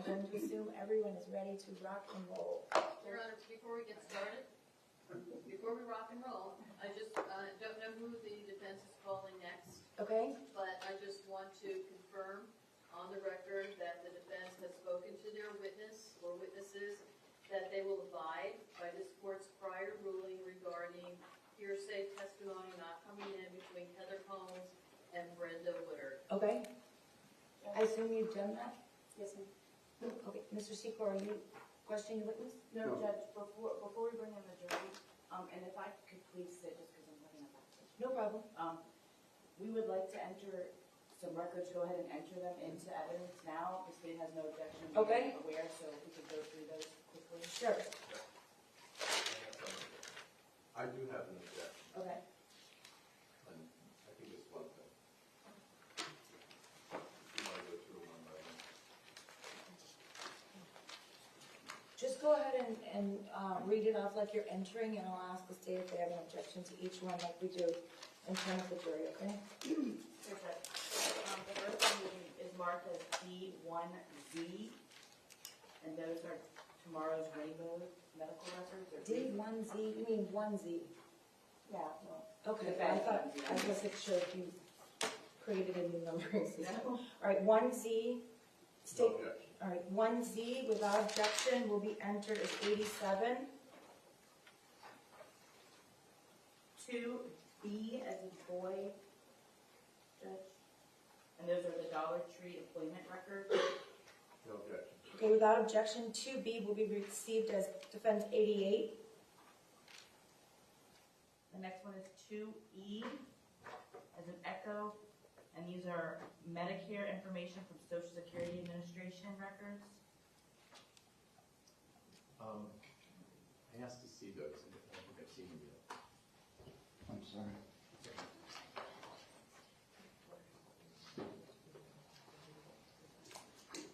going to assume everyone is ready to rock and roll. Your Honor, before we get started, before we rock and roll, I just don't know who the defense is calling next, Okay? but I just want to confirm on the record that the defense has spoken to their witness or witnesses that they will abide by this court's prior ruling regarding hearsay testimony not coming in between Heather Holmes and Brenda Woodard. Okay? I assume you've done that? Yes, ma'am. Okay, Mr. Secor, are you questioning the witness? No, Judge, before we bring in the jury, and if I could please sit, just because I'm looking at that. No problem. We would like to enter some records, go ahead and enter them into evidence now. The state has no objection. Okay. I'm aware, so if we could go through those quickly. Sure. I do have an objection, Okay. and I think it's one thing. You want to go through one by one? Just go ahead and read it off like you're entering, and I'll ask the state if they have an objection to each one like we do in front of the jury, okay? Perfect. The first one is marked as D1Z, and those are tomorrow's rainbow medical records. D1Z, you mean 1Z? Yeah, well. Okay, The I bad wasn't sure if you created a new numbering system. No. All right, 1Z, No state, objection. all right, 1Z without objection will be entered as 87. 2B as in boy, Judge. And those are the Dollar Tree employment records. No objection. Okay, without objection, 2B will be received as defense 88. The next one is 2E as in echo, and these are Medicare information from Social Security Administration records. I asked to see those, and I don't think I've seen them yet. I'm sorry.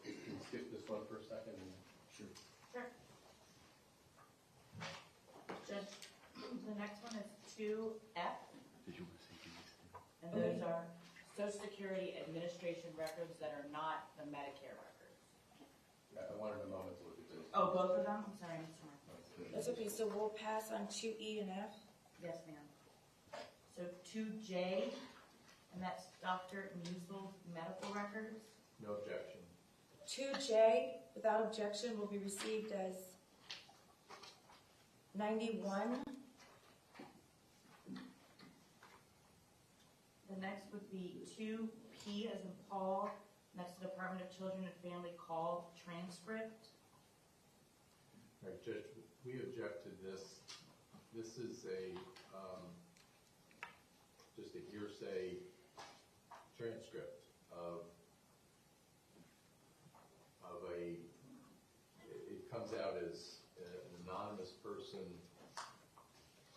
Can you skip this one for a second? Sure. Sure. Judge, the next one is 2F, Did you want to say these? and those are Social Security Administration records that are not the Medicare records. I wanted a moment to look at this. Oh, both of them? I'm sorry, Mr. Mark. That's okay, so we'll pass on 2E and F. Yes, ma'am. So 2J, and that's Dr. Musel's medical records. No objection. 2J, without objection, will be received as 91. The next would be 2P as in Paul, and that's the Department of Children and Family call transcript. All right, Judge, we object to this. This is a, just a hearsay transcript of a, it comes out as an anonymous person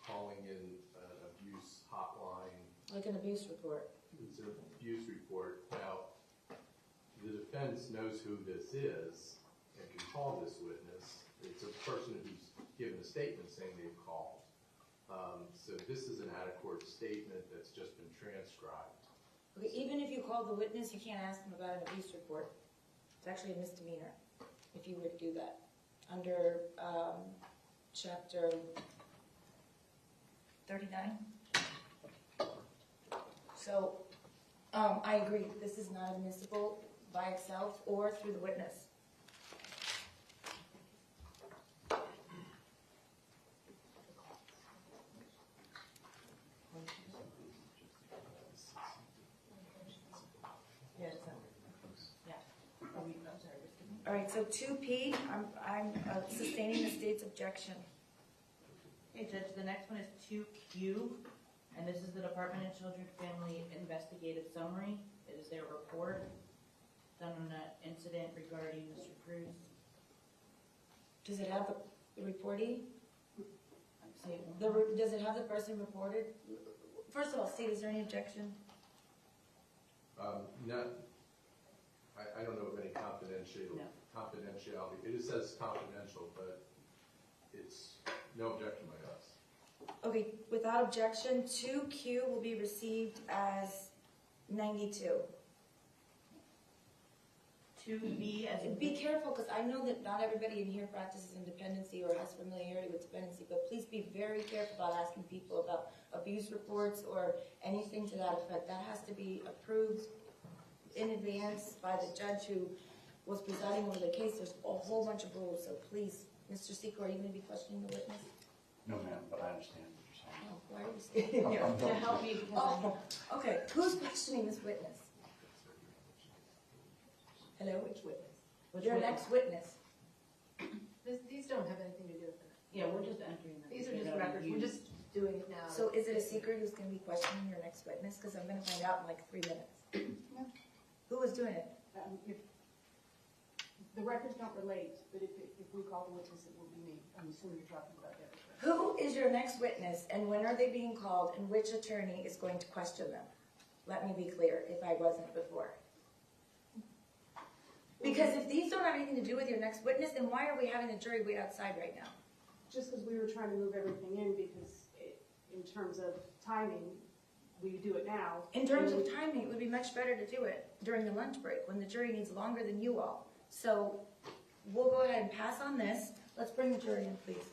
calling in an abuse hotline. Like an abuse report. It's an abuse report. Now, the defense knows who this is and can call this witness. It's a person who's given a statement saying they've called. So this is an out-of-court statement that's just been transcribed. Okay, even if you call the witness, you can't ask them about an abuse report. It's actually a misdemeanor if you were to do that. Under Chapter 39. So I agree, this is not admissible by itself or through the witness. All right, so 2P, I'm sustaining the state's objection. Okay, Judge, the next one is 2Q, and this is the Department of Children and Family Investigative Summary. It is their report done on an incident regarding Mr. Cruz. Does it have the reportee? Say, Does it have the person reported? First of all, state, is there any objection? Not, I don't know of any confidentiality. It says confidential, but it's no objection by us. Okay, without objection, 2Q will be received as 92. 2B as in Be careful, because I know that not everybody in here practices independency or has familiarity with dependency, but please be very careful about asking people about abuse reports or anything to that effect. That has to be approved in advance by the judge who was presiding over the case. There's a whole bunch of rules, so please, Mr. Seeker, are you going to be questioning the witness? No, ma'am, but I understand what you're saying. Oh, why are you standing here? I'm to help me because Oh, okay. Who's questioning this witness? Hello? Which witness? Your next witness. These don't have anything to do with it. Yeah, we're just entering them. These are just records, we're just doing it now. So is it a secret who's going to be questioning your next witness? Because I'm going to find out in like 3 minutes. Who was doing it? If the records don't relate, but if we call the witness, it will be me. I'm assuming you're talking about that. Who is your next witness, and when are they being called, and which attorney is going to question them? Let me be clear, if I wasn't before. Because if these don't have anything to do with your next witness, then why are we having the jury wait outside right now? Just because we were trying to move everything in, because in terms of timing, we do it now. In terms of timing, it would be much better to do it during the lunch break, when the jury needs longer than you all. So we'll go ahead and pass on this. Let's bring the jury in, please.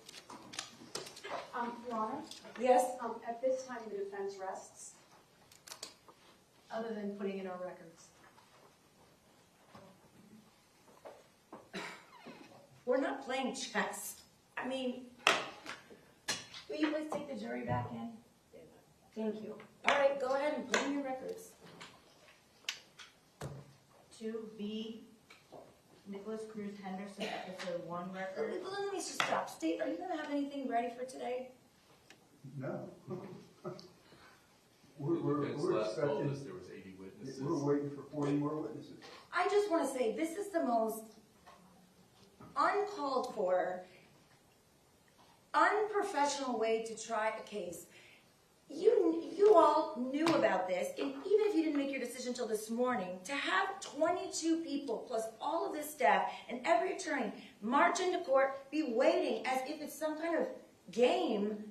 Your Honor? Yes? At this time, the defense rests. Other than putting in our records. We're not playing chess. I mean, will you please take the jury back in? Thank you. All right, go ahead and put in your records. 2B, Nikolas Cruz Henderson, episode 1 record. Let me just stop. State, are you going to have anything ready for today? No. The We're defense last told expecting, us there was 80 witnesses. we're waiting for 40 more witnesses. I just want to say, this is the most uncalled for, unprofessional way to try a case. You all knew about this, and even if you didn't make your decision until this morning, to have 22 people plus all of this staff and every attorney march into court, be waiting as if it's some kind of game.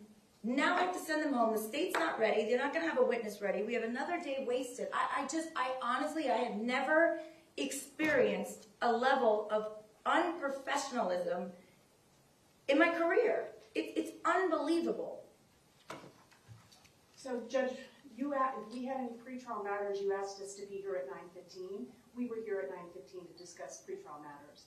Now I have to send them home. The state's not ready. They're not going to have a witness ready. We have another day wasted. I honestly, I have never experienced a level of unprofessionalism in my career. It's unbelievable. So, Judge, if we had any pretrial matters, you asked us to be here at 9:15. We were here at 9:15 to discuss pretrial matters.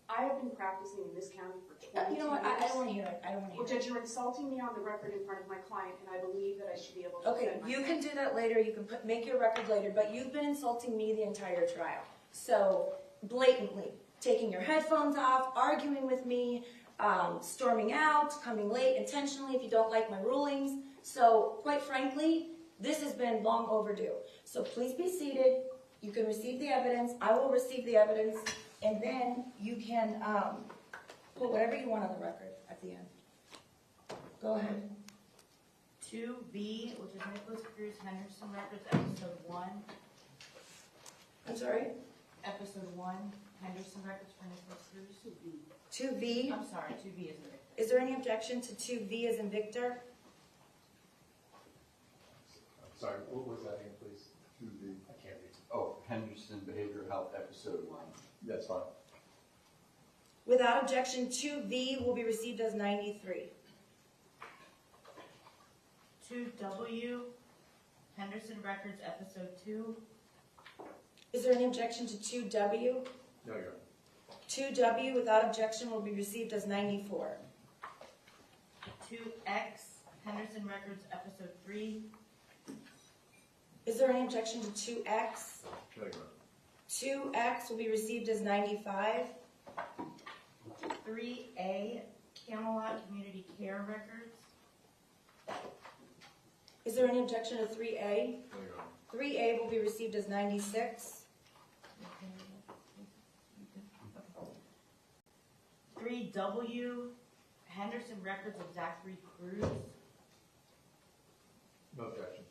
I have been practicing in this county for 22 You know what? years. I don't want to hear it. I don't want to Well, hear it. Judge, you're insulting me on the record in front of my client, and I believe that I should be able to Okay, defend you myself. can do that later. You can make your record later, but you've been insulting me the entire trial. So, blatantly, taking your headphones off, arguing with me, storming out, coming late intentionally if you don't like my rulings. So, quite frankly, this has been long overdue. So please be seated. You can receive the evidence. I will receive the evidence. And then you can put whatever you want on the record at the end. Go ahead. 2B, which is Nikolas Cruz Henderson records, episode 1. I'm sorry? Episode 1, Henderson records for Nikolas Cruz. 2V. I'm sorry, 2B is Victor. Is there any objection to 2V as in Victor? Sorry, what was that again, please? To the, I can't read. Oh, Henderson Behavioral Health, episode 1. That's fine. Without objection, 2V will be received as 93. 2W, Henderson records, episode 2. Is there any objection to 2W? No, Your Honor. 2W without objection will be received as 94. 2X, Henderson records, episode 3. Is there any objection to 2X? No, Your Honor. 2X will be received as 95. 3A, Camelot Community Care records. Is there any objection to 3A? No, Your Honor. 3A will be received as 96. 3W, Henderson records of Zachary Cruz. No objection.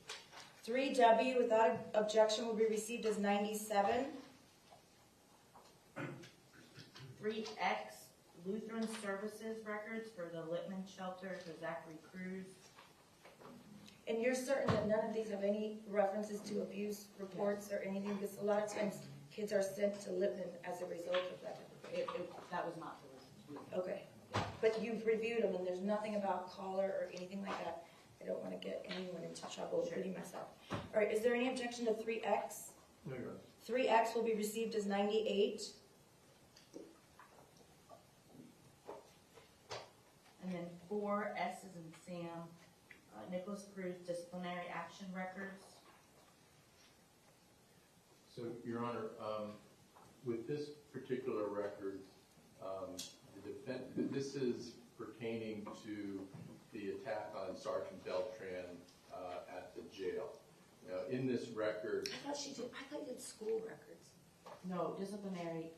3W without objection will be received as 97. 3X, Lutheran Services records for the Littman Shelter for Zachary Cruz. And you're certain that none of these have any references to abuse reports or anything? Because a lot of times kids are sent to Lippman as a result of that. That was not the list. Okay, but you've reviewed them and there's nothing about collar or anything like that. I don't want to get anyone into trouble, pretty mess up. All right, is there any objection to 3X? No, Your Honor. 3X will be received as 98. And then 4S is in Sam, Nikolas Cruz disciplinary action records. So, Your Honor, with this particular record, this is pertaining to the attack on Sergeant Beltran at the jail. Now, in this record, I thought you did school records. No, disciplinary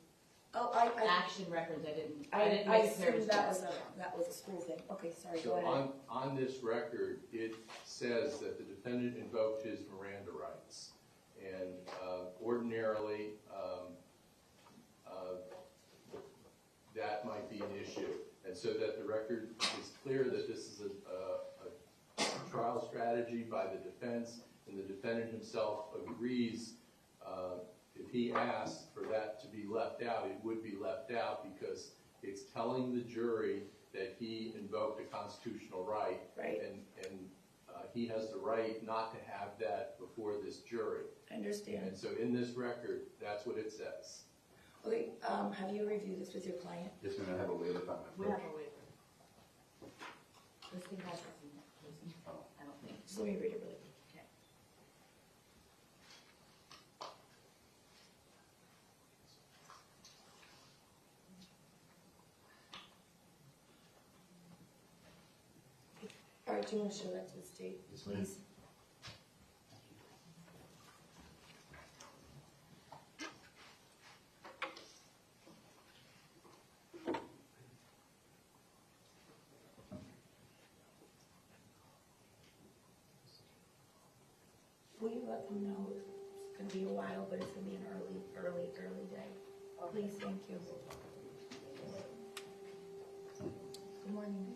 Oh, action records. I didn't I make clear assumed as that well. was a school thing. Okay, sorry, go so ahead. on this record, it says that the defendant invoked his Miranda rights. And ordinarily, that might be an issue. And so that the record is clear that this is a trial strategy by the defense, and the defendant himself agrees if he asks for that to be left out, it would be left out because it's telling the jury that he invoked a constitutional right. Right. And he has the right not to have that before this jury. I understand. And so in this record, that's what it says. Okay, have you reviewed this with your client? Yes, ma'am, I have a waiver on We my have approach. a waiver. This thing has this in it. I don't think. Just let me read it really quick. Okay. All right, do you want to show that to the state, Yes, ma'am. please? Will you let them know it's going to be a while, but it's going to be an early day? Please, thank you. Good morning.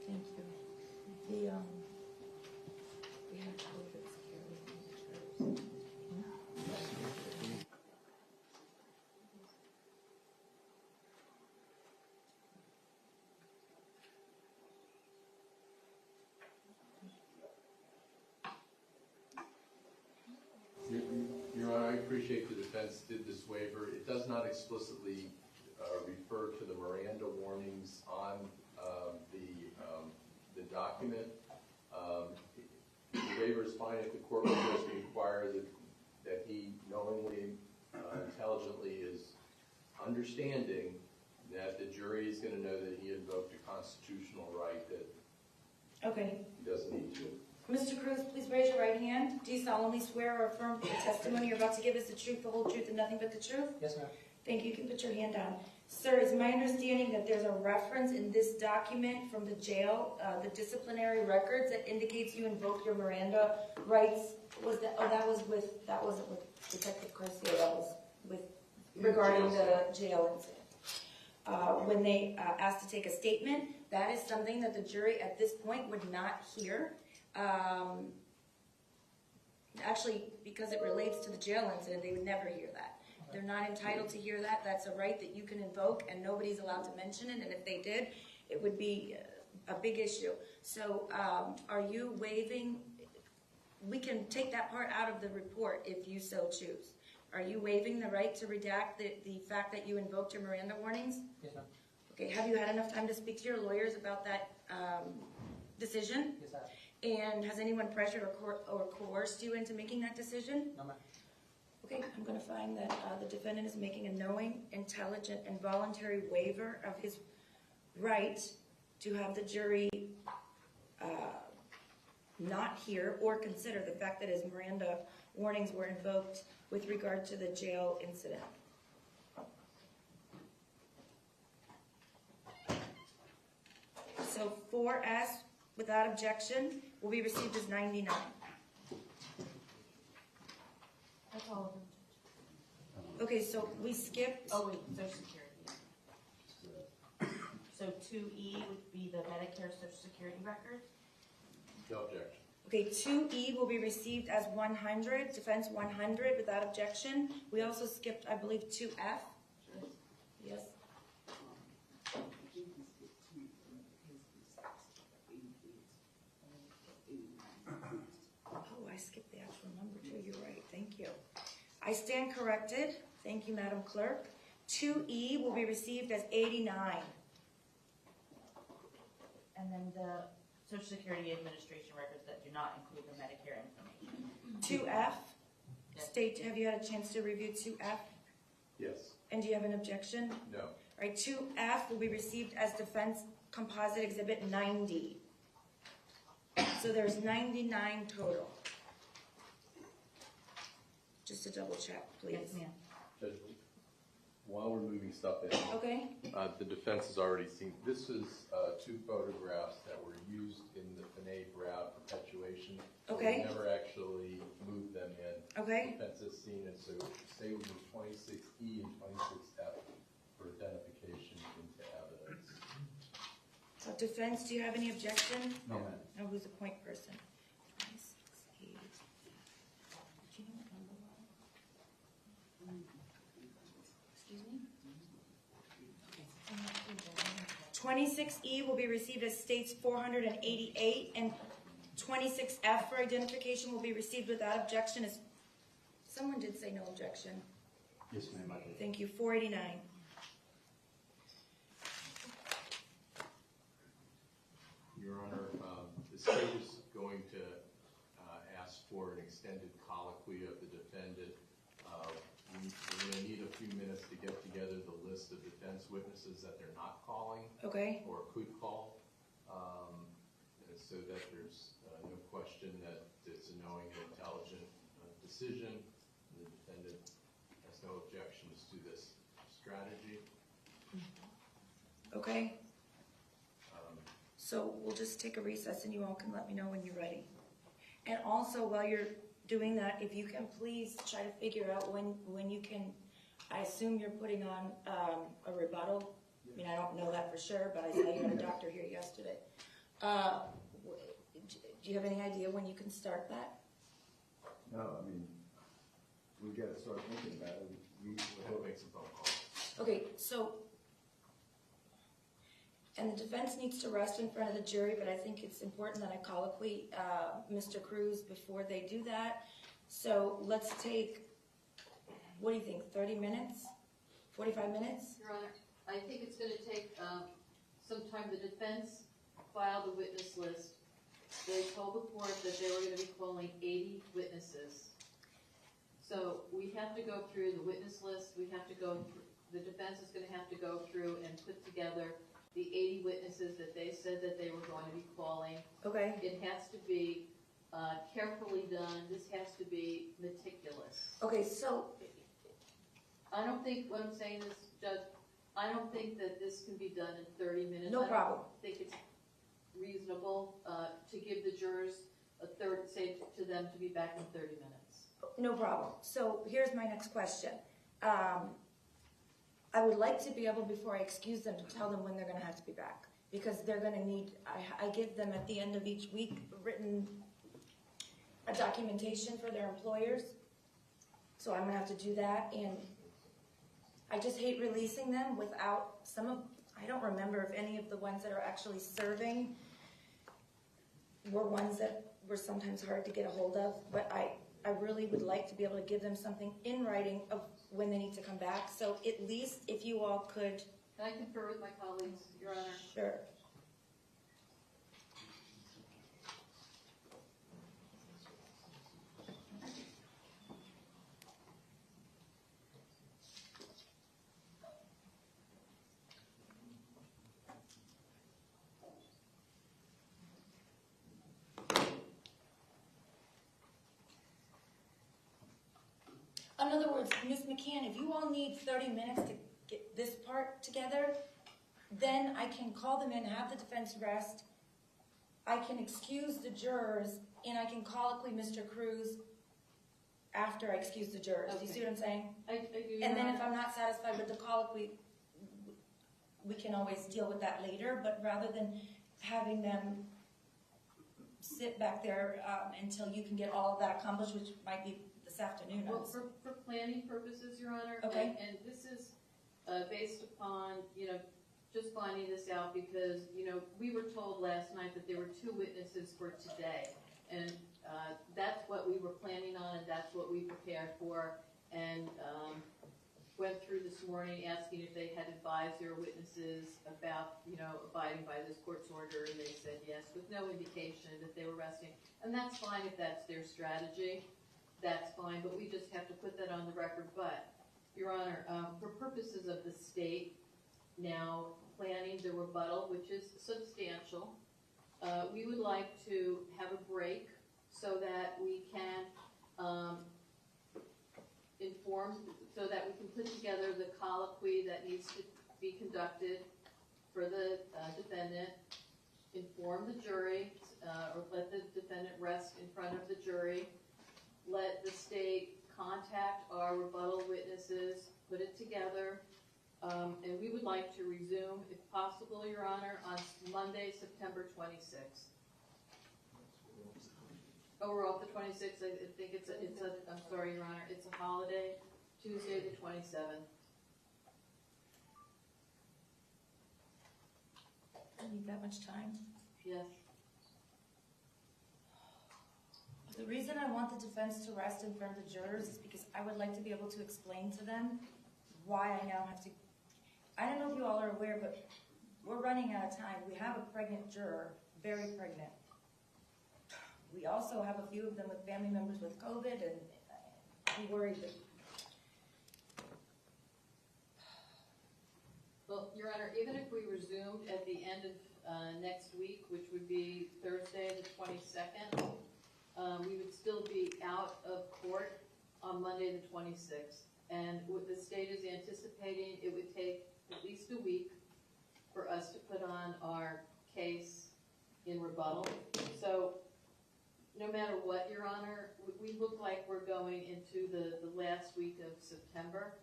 Thank you. We have COVID security. Your Honor, I appreciate the defense did this waiver. It does not explicitly refer to the Miranda warnings on the document. The waiver is fine if the court would just require that he knowingly, intelligently is understanding that the jury is going to know that he invoked a constitutional right that Okay. he doesn't need to. Mr. Cruz, please raise your right hand. Do you solemnly swear or affirm that the testimony you're about to give is the truth, the whole truth, and nothing but the truth? Yes, ma'am. Thank you. You can put your hand down. Sir, it's my understanding that there's a reference in this document from the jail, the disciplinary records, that indicates you invoked your Miranda rights. Was that? Oh, that wasn't with Detective Garcia. That was with regarding the jail incident. When they asked to take a statement, that is something that the jury at this point would not hear. Actually, because it relates to the jail incident, they would never hear that. They're not entitled to hear that. That's a right that you can invoke, and nobody's allowed to mention it. And if they did, it would be a big issue. So, are you waiving? We can take that part out of the report if you so choose. Are you waiving the right to redact the fact that you invoked your Miranda warnings? Yes, ma'am. Okay. Have you had enough time to speak to your lawyers about that decision? Yes, ma'am. And has anyone pressured or coerced you into making that decision? No, ma'am. Okay, I'm going to find that the defendant is making a knowing, intelligent, and voluntary waiver of his right to have the jury not hear or consider the fact that his Miranda warnings were invoked with regard to the jail incident. So 4S, without objection, will be received as 99. That's all of them. Okay, so we skipped. Oh, wait, Social Security. So 2E would be the Medicare Social Security records. No objection. Okay, 2E will be received as 100, defense 100 without objection. We also skipped, I believe, 2F. Yes. Oh, I skipped the actual number too. You're right. Thank you. I stand corrected. Thank you, Madam Clerk. 2E will be received as 89. And then the Social Security Administration records that do not include the Medicare information. 2F. Yes. State, have you had a chance to review 2F? Yes. And do you have an objection? No. All right, 2F will be received as Defense Composite Exhibit 90. So there's 99 total. Just to double check, please. Yes, ma'am. Judge, while we're moving stuff in, Okay, the defense has already seen, this is two photographs that were used in the Finney Brown perpetuation. So Okay. We never actually moved them in. okay. Defense has seen it, so say we do 26E and 26F for identification into evidence. So Defense, do you have any objection? No, ma'am. No, who's the point person? 26E. Do you know what number we're on? Excuse me? 26E will be received as states 488, and 26F for identification will be received without objection. As someone did say no objection. Yes, ma'am, I did. Thank you. 489. Your Honor, the state is going to ask for an extended colloquy of the defendant. We're going to need a few minutes to get together the list of defense witnesses that they're not calling Okay. or could call, so that there's no question that it's a knowing and intelligent decision. The defendant has no objections to this strategy. Okay. So we'll just take a recess and you all can let me know when you're ready. And also, while you're doing that, if you can please try to figure out when you can, I assume you're putting on a rebuttal. I mean, I don't know that for sure, but I saw you had a doctor here yesterday. Do you have any idea when you can start that? No, I mean, we gotta start thinking about it. We'll have to make some phone calls. Okay, so, and the defense needs to rest in front of the jury, but I think it's important that I colloquy Mr. Cruz before they do that. So let's take, what do you think, 30 minutes? 45 minutes? Your Honor, I think it's going to take some time. The defense filed a witness list. They told the court that they were going to be calling 80 witnesses. So we have to go through the witness list. We have to go through, the defense is going to have to go through and put together the 80 witnesses that they said that they were going to be calling. Okay. It has to be carefully done. This has to be meticulous. Okay, so, I don't think, what I'm saying is, Judge, I don't think that this can be done in 30 minutes. no problem. I think it's reasonable to give the jurors say to them to be back in 30 minutes. No problem. So here's my next question. I would like to be able, before I excuse them, to tell them when they're going to have to be back. Because they're going to need, I give them at the end of each week written a documentation for their employers. So I'm going to have to do that. And I just hate releasing them without some of, I don't remember if any of the ones that are actually serving were ones that were sometimes hard to get a hold of. But I really would like to be able to give them something in writing of when they need to come back. So at least if you all could. Can I confer with my colleagues, Your Honor? Sure. In other words, Ms. McCann, if you all need 30 minutes to get this part together, then I can call them in, have the defense rest, I can excuse the jurors, and I can colloquy Mr. Cruz after I excuse the jurors. Do you see what I'm saying? I do, Your And then Honor. if I'm not satisfied with the colloquy, we can always deal with that later, but rather than having them sit back there until you can get all of that accomplished, which might be this afternoon. Well, for planning purposes, Your Honor, Okay. and this is based upon, just finding this out because, we were told last night that there were 2 witnesses for today. And that's what we were planning on and that's what we prepared for. And went through this morning asking if they had advised their witnesses about, abiding by this court's order, and they said yes, with no indication that they were resting. And that's fine if that's their strategy, that's fine, but we just have to put that on the record. But, Your Honor, for purposes of the state now planning the rebuttal, which is substantial, we would like to have a break so that we can inform, so that we can put together the colloquy that needs to be conducted for the defendant, inform the jury, or let the defendant rest in front of the jury, let the state contact our rebuttal witnesses, put it together, and we would like to resume, if possible, Your Honor, on Monday, September 26th. Oh, we're off the 26th. I think I'm sorry, Your Honor, it's a holiday, Tuesday the 27th. I need that much time. Yes. The reason I want the defense to rest in front of the jurors is because I would like to be able to explain to them why I now have to. I don't know if you all are aware, but we're running out of time. We have a pregnant juror, very pregnant. We also have a few of them with family members with COVID, and I'm worried that. Well, Your Honor, even if we resumed at the end of next week, which would be Thursday the 22nd, we would still be out of court on Monday the 26th. And what the state is anticipating, it would take at least a week for us to put on our case in rebuttal. So no matter what, Your Honor, we look like we're going into the last week of September.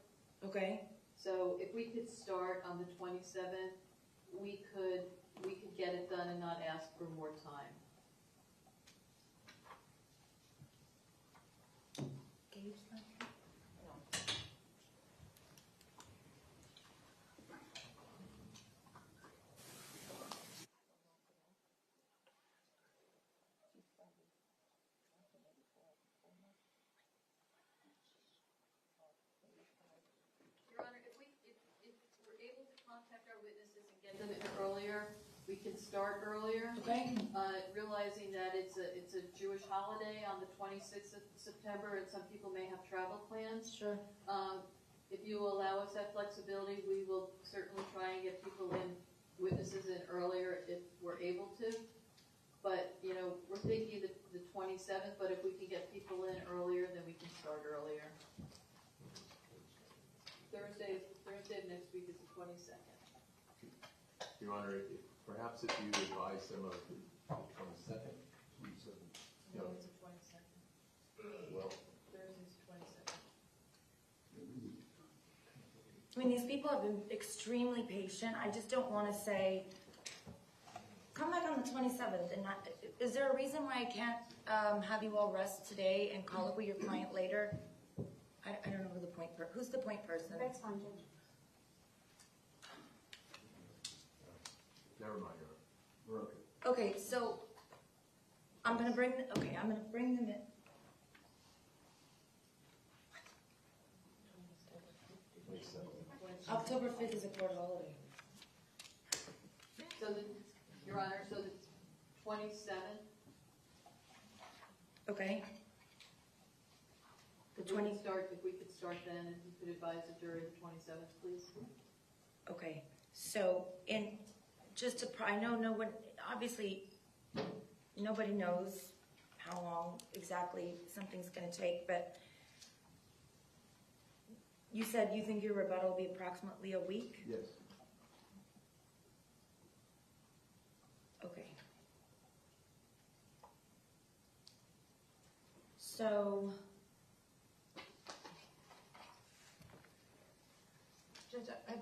Okay. So if we could start on the 27th, we could get it done and not ask for more time. Gabe's not here? Your Honor, if we're able to contact our witnesses and get them in earlier, we can start earlier. Okay. Realizing that it's a Jewish holiday on the 26th of September, and some people may have travel plans. Sure. If you will allow us that flexibility, we will certainly try and get people in, witnesses in earlier if we're able to. But, we're thinking the 27th, but if we can get people in earlier, then we can start earlier. Thursday of next week is the 22nd. Your Honor, perhaps if you advise them of the 22nd. No, it's the 22nd. Well, Thursday's the 22nd. I mean, these people have been extremely patient. I just don't want to say, come back on the 27th. And not, is there a reason why I can't have you all rest today and call up with your client later? I don't know who's the point person. That's fine, Judge. never mind, Your Honor. We're okay. Okay, so I'm gonna bring them in. October 5th is a court holiday. So Your Honor, so the 27th, Okay. The if 20. we could start then, and you could advise the jury the 27th, please. Okay, so I know no one, obviously, nobody knows how long exactly something's going to take, but you said you think your rebuttal will be approximately a week? Yes. Okay. So, Judge, I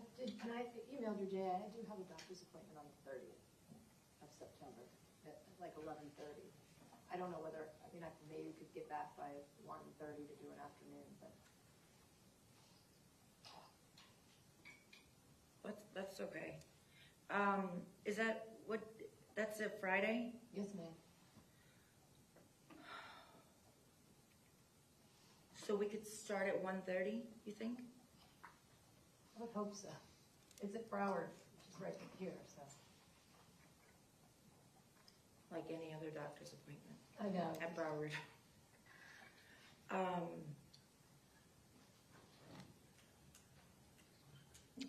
emailed your Jay, I do have a doctor's appointment on the 30th of September at like 11:30. I don't know whether, I mean, maybe we could get back by 1:30 to do an afternoon, but. That's okay. Is that what, that's a Friday? Yes, ma'am. So we could start at 1:30, you think? I would hope so. It's at Broward, which is right here, so. Like any other doctor's appointment I know. at Broward.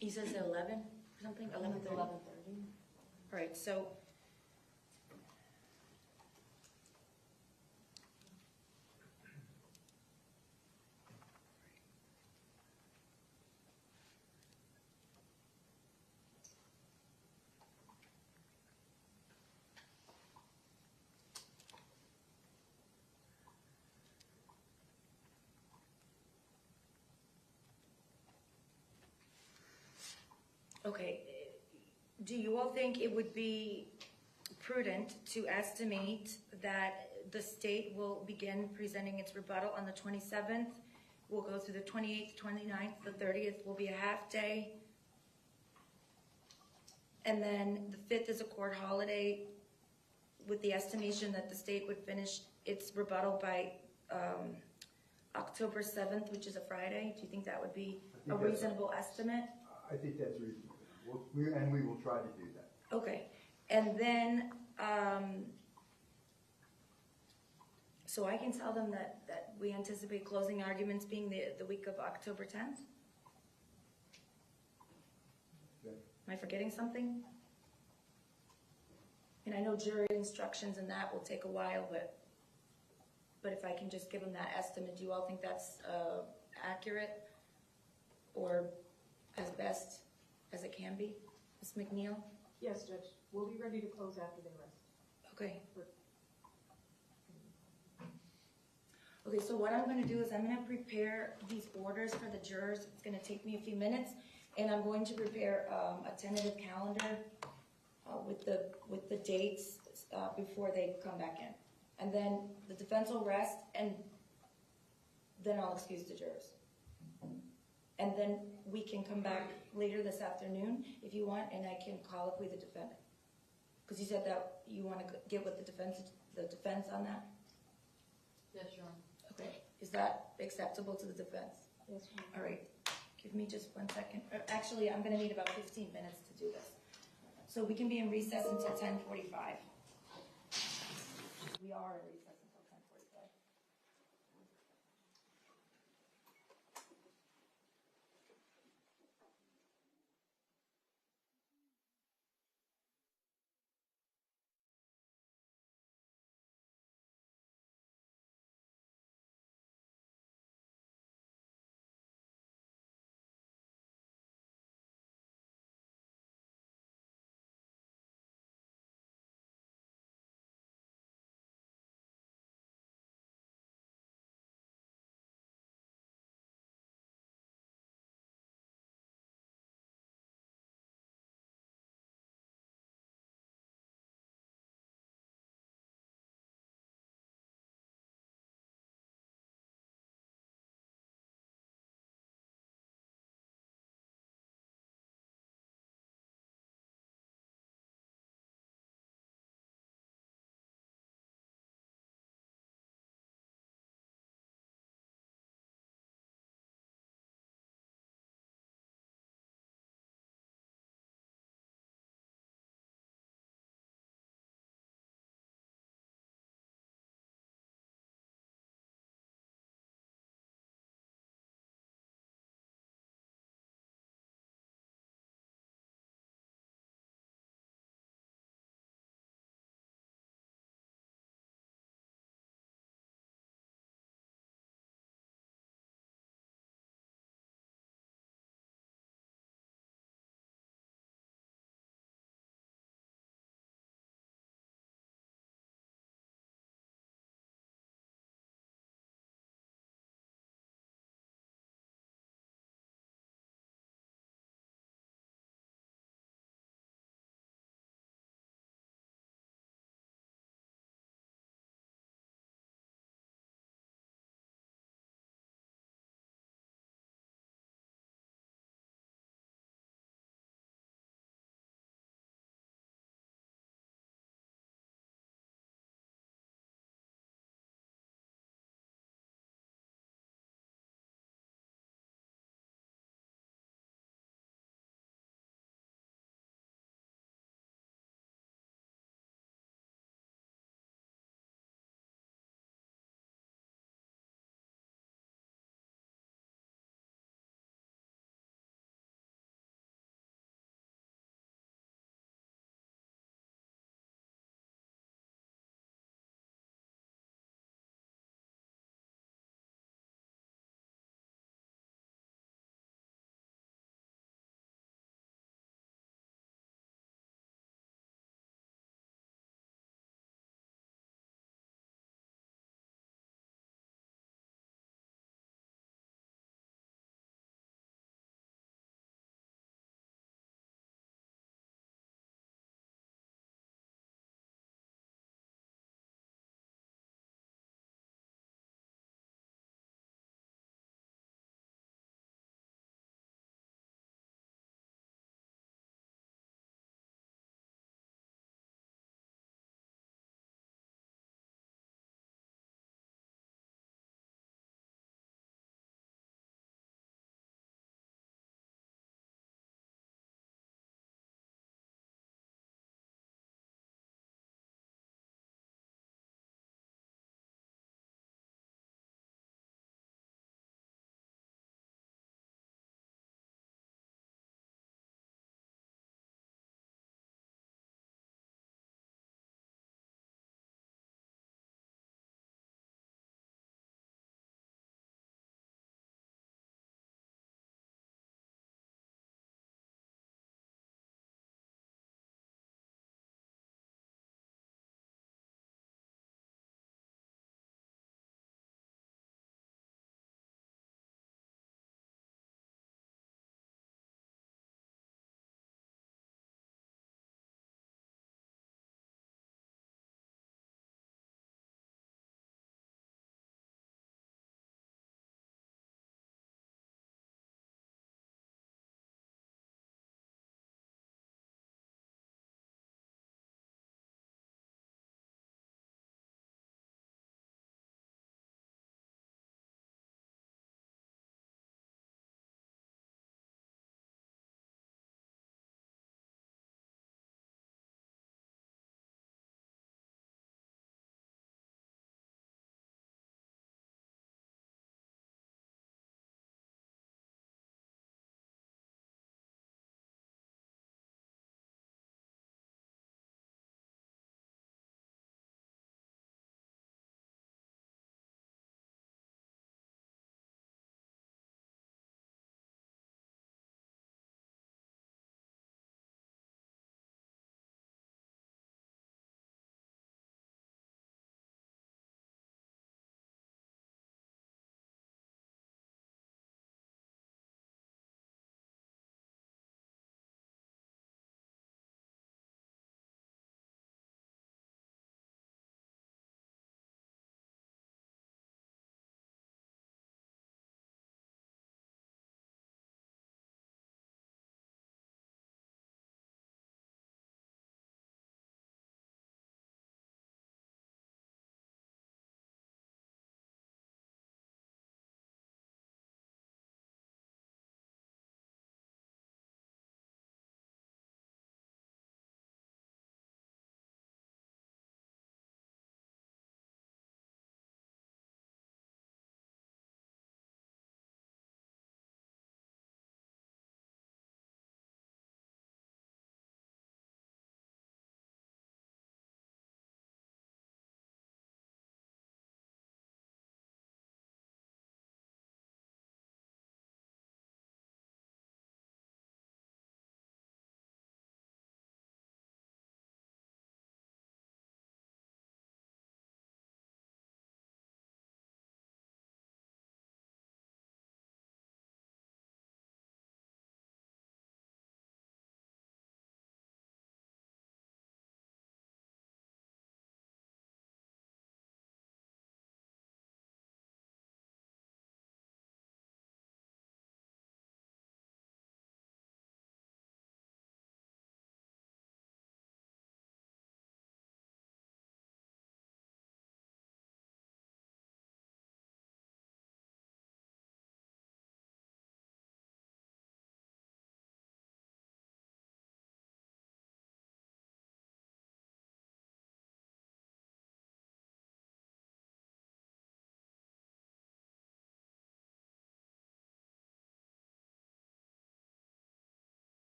He says 11 or something, 11:30? 11:30. All right, so. Okay, do you all think it would be prudent to estimate that the state will begin presenting its rebuttal on the 27th? We'll go through the 28th, 29th, the 30th will be a half day. And then the 5th is a court holiday with the estimation that the state would finish its rebuttal by October 7th, which is a Friday. Do you think that would be a reasonable estimate? I think that's reasonable. And we will try to do that. Okay, and then, so I can tell them that we anticipate closing arguments being the week of October 10th? Okay. Am I forgetting something? And I know jury instructions and that will take a while, but if I can just give them that estimate, do you all think that's accurate? Or as best as it can be? Ms. McNeil? Yes, Judge, we'll be ready to close after the arrest. Okay. Okay, so what I'm going to do is I'm going to prepare these orders for the jurors. It's going to take me a few minutes, and I'm going to prepare a tentative calendar with the dates before they come back in. And then the defense will rest, and then I'll excuse the jurors. And then we can come back later this afternoon if you want, and I can colloquy the defendant. Because you said that you want to get with the defense on that? Yes, Your Honor. Okay, is that acceptable to the defense? Yes, ma'am. All right, give me just 1 second. Actually, I'm gonna need about 15 minutes to do this. So we can be in recess until 10:45. We are in recess.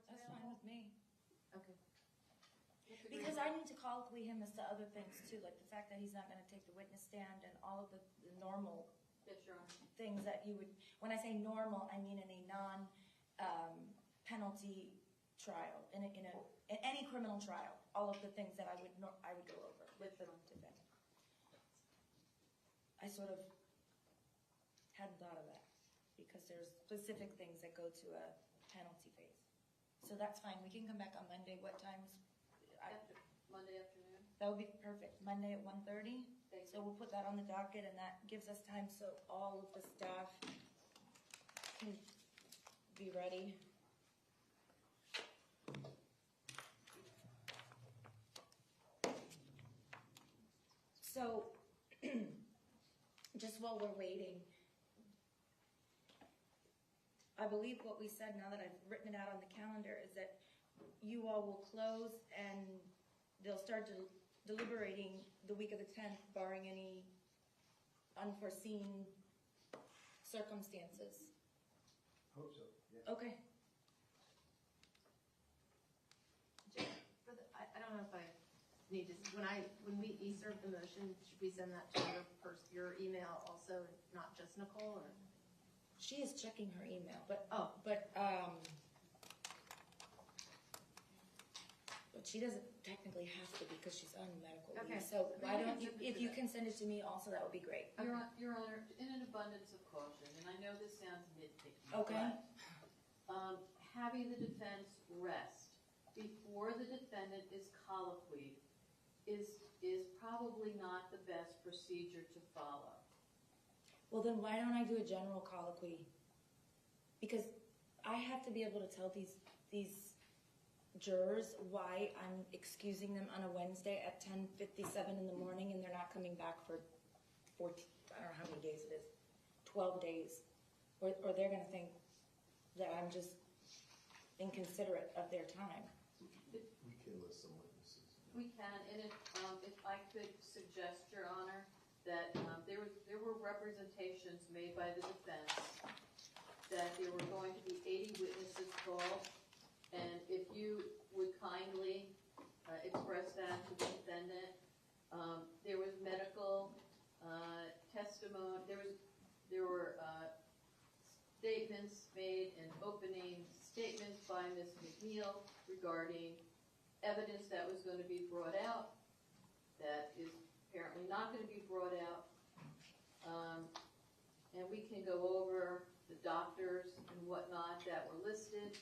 That's fine with me. Okay. Because I need to colloquy him as to other things too, like the fact that he's not gonna take the witness stand and all of the normal Yes, Your Honor. things that you would, when I say normal, I mean in a non-penalty trial, in any criminal trial, all of the things that I would go over with the defendant. I sort of hadn't thought of that, because there's specific things that go to a penalty phase. So that's fine, we can come back on Monday, what times? Monday afternoon? That would be perfect, Monday at 1:30. Thank you. So we'll put that on the docket, and that gives us time so all of the staff can be ready. So, just while we're waiting, I believe what we said, now that I've written it out on the calendar, is that you all will close and they'll start deliberating the week of the 10th, barring any unforeseen circumstances. Hope so, yeah. Okay. I don't know if I need to, when we serve the motion, should we send that to your email also, not just Nicole, or? She is checking her email, but she doesn't technically have to because she's on medical leave. Okay. So why don't you, if you can send it to me also, that would be great. Your Honor, in an abundance of caution, and I know this sounds nitpicky. Okay. But, having the defense rest before the defendant is colloquied is probably not the best procedure to follow. Well, then why don't I do a general colloquy? Because I have to be able to tell these jurors why I'm excusing them on a Wednesday at 10:57 in the morning, and they're not coming back for 14, I don't know how many days it is, 12 days. Or they're going to think that I'm just inconsiderate of their time. We can list some witnesses. We can, and if I could suggest, Your Honor, that there were representations made by the defense that there were going to be 80 witnesses called, and if you would kindly express that to the defendant. There was medical testimony. There were statements made and opening statements by Ms. McNeil regarding evidence that was going to be brought out that is apparently not going to be brought out. And we can go over the doctors and whatnot that were listed.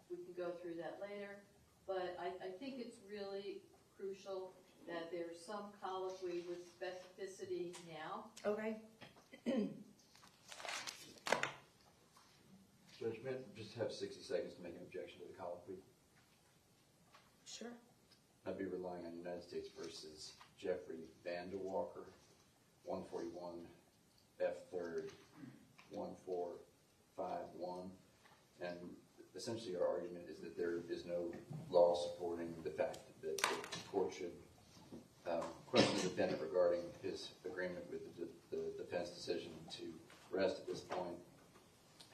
We can go through that later. But I think it's really crucial that there's some colloquy with specificity now. Okay. Judge, may I just have 60 seconds to make an objection to the colloquy? Sure. I'd be relying on United States versus Jeffrey Vandewalker, 141 F. 3rd, 1451. And essentially our argument is that there is no law supporting the fact that the court should question the defendant regarding his agreement with the defense decision to rest at this point.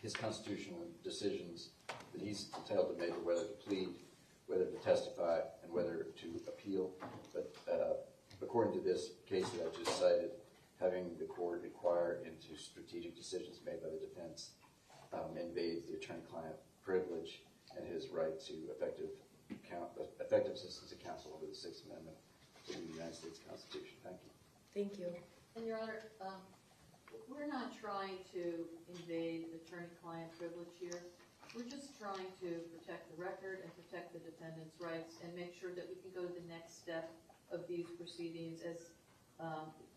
His constitutional decisions that he's entitled to make are whether to plead, whether to testify, and whether to appeal. But according to this case that I just cited, having the court inquire into strategic decisions made by the defense invades the attorney-client privilege and his right to effective assistance of counsel under the Sixth Amendment to the United States Constitution. Thank you. Thank you. And Your Honor, we're not trying to invade attorney-client privilege here. We're just trying to protect the record and protect the defendant's rights and make sure that we can go to the next step of these proceedings as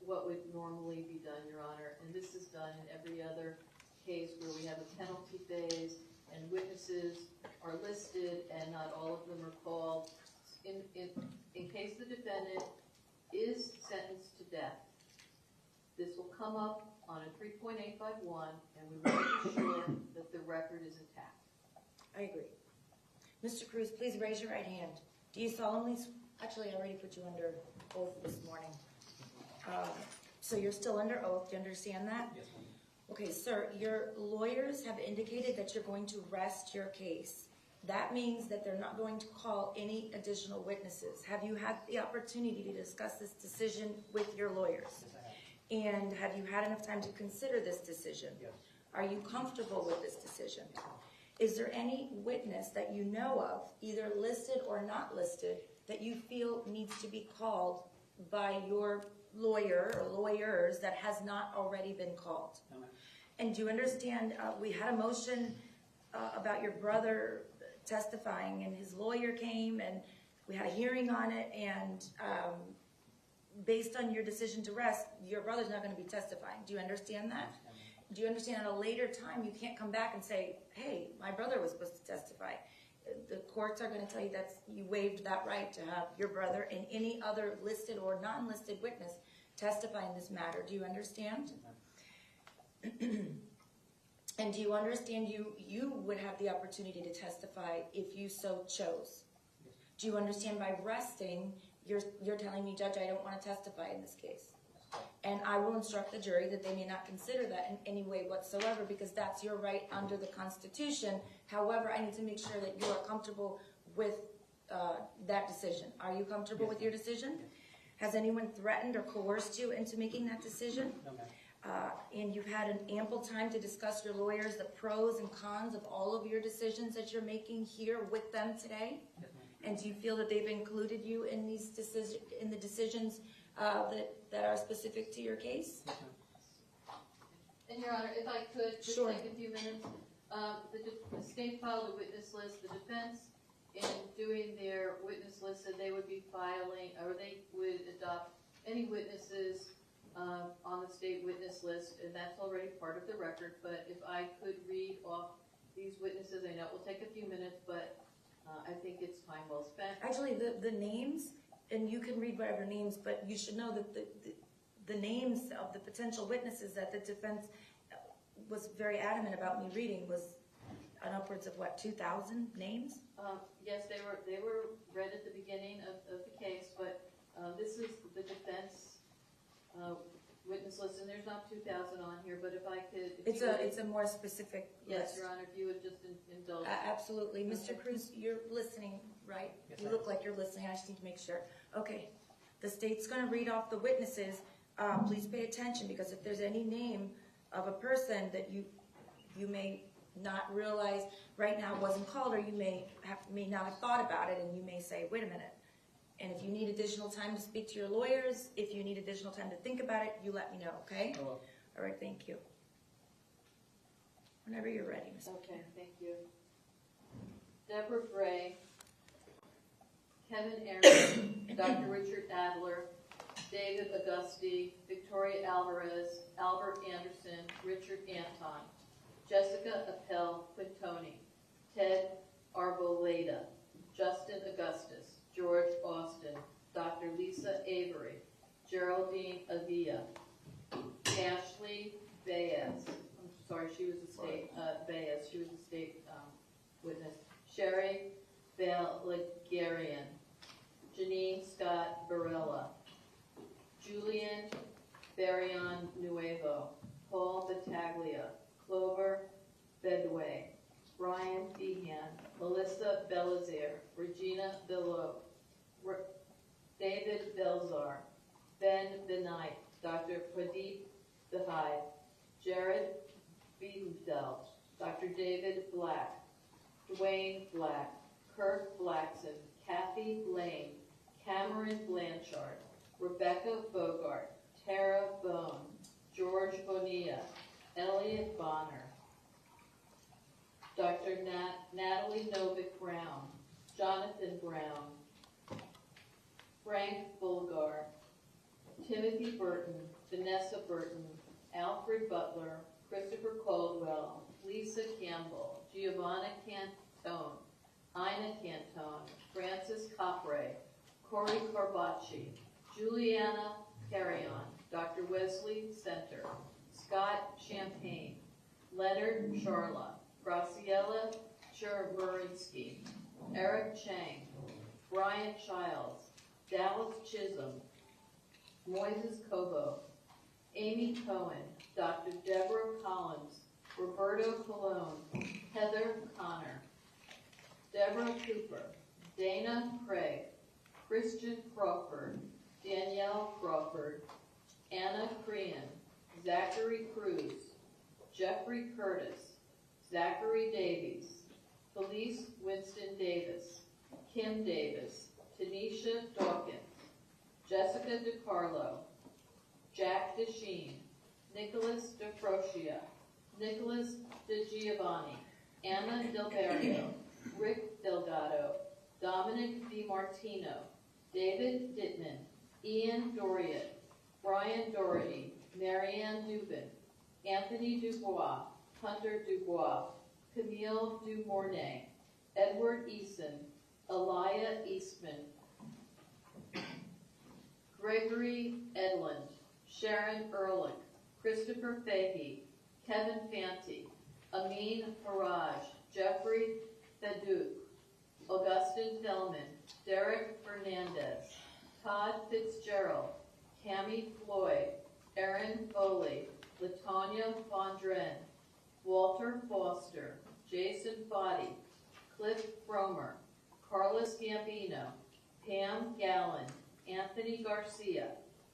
what would normally be done, Your Honor. And this is done in every other case where we have a penalty phase and witnesses are listed and not all of them are called. In case the defendant is sentenced to death, this will come up on a 3.851 and we want to be sure that the record is intact. I agree. Mr. Cruz, please raise your right hand. Do you solemnly, actually I already put you under oath this morning. So you're still under oath, do you understand that? Yes, ma'am. Okay, sir, your lawyers have indicated that you're going to rest your case That means that they're not going to call any additional witnesses. Have you had the opportunity to discuss this decision with your lawyers? Yes, I have. And have you had enough time to consider this decision? Yes. Are you comfortable with this decision? Is there any witness that you know of, either listed or not listed, that you feel needs to be called by your lawyer or lawyers that has not already been called? No, ma'am. And do you understand, we had a motion about your brother testifying, and his lawyer came, and we had a hearing on it, and based on your decision to rest, your brother's not going to be testifying. Do you understand that? Do you understand at a later time you can't come back and say, hey, my brother was supposed to testify? The courts are going to tell you that you waived that right to have your brother and any other listed or non-listed witness testify in this matter. Do you understand? And do you understand you would have the opportunity to testify if you so chose? Yes. Do you understand by resting, you're telling me, Judge, I don't want to testify in this case? And I will instruct the jury that they may not consider that in any way whatsoever, because that's your right under the Constitution. However, I need to make sure that you are comfortable with that decision. Are you comfortable with your decision? Has anyone threatened or coerced you into making that decision? No, ma'am. And you've had an ample time to discuss your lawyers, the pros and cons of all of your decisions that you're making here with them today? Yes, ma'am. And do you feel that they've included you in these in the decisions that are specific to your case? Yes, ma'am. And Your Honor, if I could just Sure. take a few minutes. The state filed a witness list. The defense, in doing their witness list, said they would be filing, or they would adopt any witnesses on the state witness list, and that's already part of the record. But if I could read off these witnesses, I know it will take a few minutes, but I think it's time well spent. Actually, the names, and you can read whatever names, but you should know that the names of the potential witnesses that the defense was very adamant about me reading was on upwards of, what, 2,000 names? Yes, they were read at the beginning of the case, but this is the defense witness list, and there's not 2,000 on here, but if I could... It's a more specific Yes, list. Your Honor, if you would just indulge. Absolutely. Mr. Cruz, you're listening, right? Yes, You I look am. like you're listening. I just need to make sure. Okay. The state's going to read off the witnesses. Please pay attention, because if there's any name of a person that you may not realize right now wasn't called, or you may not have thought about it, and you may say, wait a minute. And if you need additional time to speak to your lawyers, if you need additional time to think about it, you let me know, okay? I will. All right, thank you. Whenever you're ready, Ms. Okay, thank you. Deborah Gray, Kevin Aaron, Dr. Richard Adler, David Augusti, Victoria Alvarez, Albert Anderson, Richard Anton, Jessica Appel Quintoni, Ted Arboleda, Justin Augustus, George Austin, Dr. Lisa Avery, Geraldine Avila, Ashley Baez, I'm sorry, she was a state, Baez, she was a state witness, Sherry Valagarian, Janine Scott Varela, Julian Barrion Nuevo, Paul Battaglia, Clover Bedway, Brian Behan, Melissa Belizaire, Regina Billo, David Belzar, Ben Benight, Dr. Pradeep Bihai, Jared Biedel, Dr. David Black, Dwayne Black, Kirk Blackson, Kathy Lane, Cameron Blanchard, Rebecca Bogart, Tara Bone, George Bonilla, Elliot Bonner, Dr. Natalie Novick Brown, Jonathan Brown, Frank Bulgar, Timothy Burton, Vanessa Burton, Alfred Butler, Christopher Caldwell, Lisa Campbell, Giovanna Cantone, Ina Cantone, Francis Copray, Corey Corbacci, Juliana Carrion, Dr. Wesley Center, Scott Champagne, Leonard Charla, Graciela Chervurinsky, Eric Chang, Brian Childs, Dallas Chisholm, Moises Cobo, Amy Cohen, Dr. Deborah Collins, Roberto Colon, Heather Connor, Deborah Cooper, Dana Craig, Christian Crawford, Danielle Crawford, Anna Crean, Zachary Cruz, Jeffrey Curtis, Zachary Davies, Felice Winston Davis, Kim Davis, Tanisha Dawkins, Jessica DiCarlo, Jack DeSheen, Nicholas DeFrocia, Nicholas DiGiovanni, Anna Del Barrio, Rick Delgado, Dominic DiMartino, David Dittman, Ian Doriot, Brian Doherty, Marianne Dubin, Anthony Dubois, Hunter Dubois, Camille Dumornay, Edward Eason, Elia Eastman, Gregory Edlund, Sharon Ehrlich, Christopher Fahey, Kevin Fanti, Amin Faraj, Jeffrey Fadouk, Augustin Fellman, Derek Fernandez, Todd Fitzgerald, Tammy Floyd, Erin Foley, Latonya Fondren, Walter Foster, Jason Foddy, Cliff Fromer, Carlos Gambino, Pam Gallen, Anthony Garcia,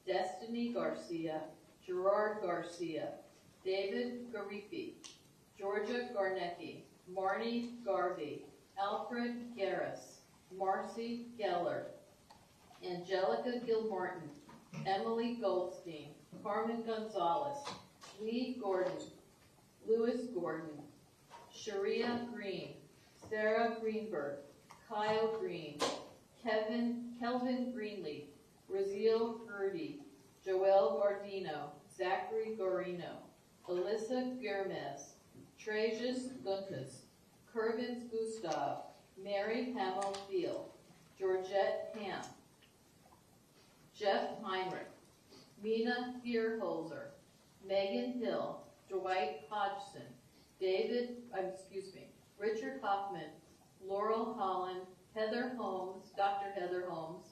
Destiny Garcia, Gerard Garcia, David Garifi, Georgia Garnecki, Marnie Garvey, Alfred Garris, Marcy Geller, Angelica Gilmartin, Emily Goldstein, Carmen Gonzalez, Lee Gordon, Louis Gordon, Sharia Green, Sarah Greenberg, Kyle Green, Kelvin Greenleaf, Raziel Gertie, Joel Gardino, Zachary Gorino, Alyssa Gomez, Trajan Guntas, Kervins Gustav, Mary Hamill Field, Georgette Ham, Jeff Heinrich, Mina Vierholzer, Megan Hill, Dwight Hodgson, Richard Hoffman, Laurel Holland, Heather Holmes, Dr. Heather Holmes,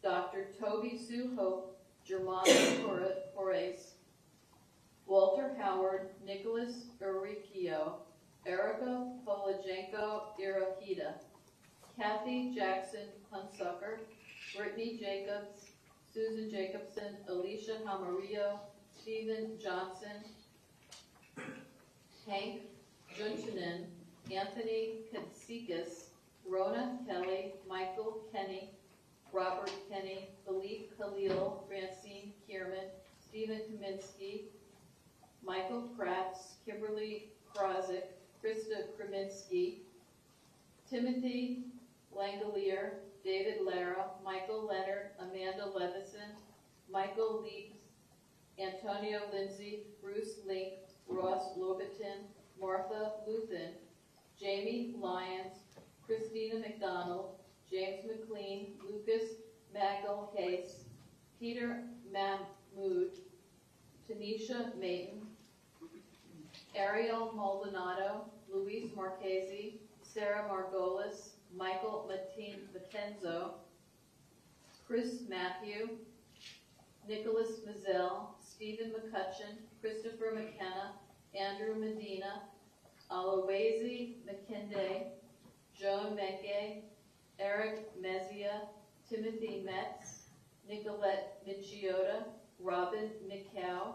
Dr. Toby Sue Hope, Germano Horace, Walter Howard, Nicholas Uricchio, Erica Polajenko Irohita, Kathy Jackson Hunsucker, Brittany Jacobs, Susan Jacobson, Alicia Hamarillo, Stephen Johnson, Hank Juntunen, Anthony Katsikis, Rona Kelly, Michael Kenny, Robert Kenny, Philippe Khalil, Francine Kierman, Stephen Kaminsky, Michael Kratz, Kimberly Krozik, Krista Kreminski, Timothy Langolier, David Lara, Michael Leonard, Amanda Levison, Michael Leeds, Antonio Lindsay, Bruce Link, Ross Lobatin, Martha Luthen, Jamie Lyons, Christina McDonald, James McLean, Lucas Magdal Case, Peter Mahmood, Tanisha Maiden, Ariel Maldonado, Luis Marchese, Sarah Margolis, Michael Matenzo, Chris Matthew, Nicholas Mazzell, Stephen McCutcheon, Christopher McKenna, Andrew Medina, Aloisi McKinday, Joan Menke, Eric Mezia, Timothy Metz, Nicolette Michiota, Robin McCow,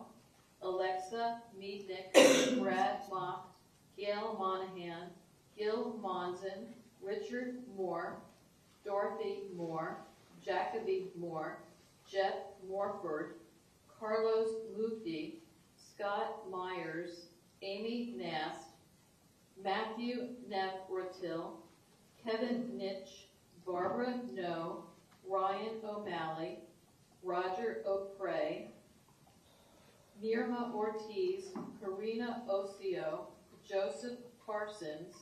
Alexa Meadnick, Brad Mock, Gail Monahan, Gil Monson, Richard Moore, Dorothy Moore, Jacoby Moore, Jeff Morford, Carlos Mufti, Scott Myers, Amy Nast, Matthew Navratil, Kevin Nitch, Barbara No, Ryan O'Malley, Roger O'Prey, Nirma Ortiz, Karina Osio, Joseph Parsons,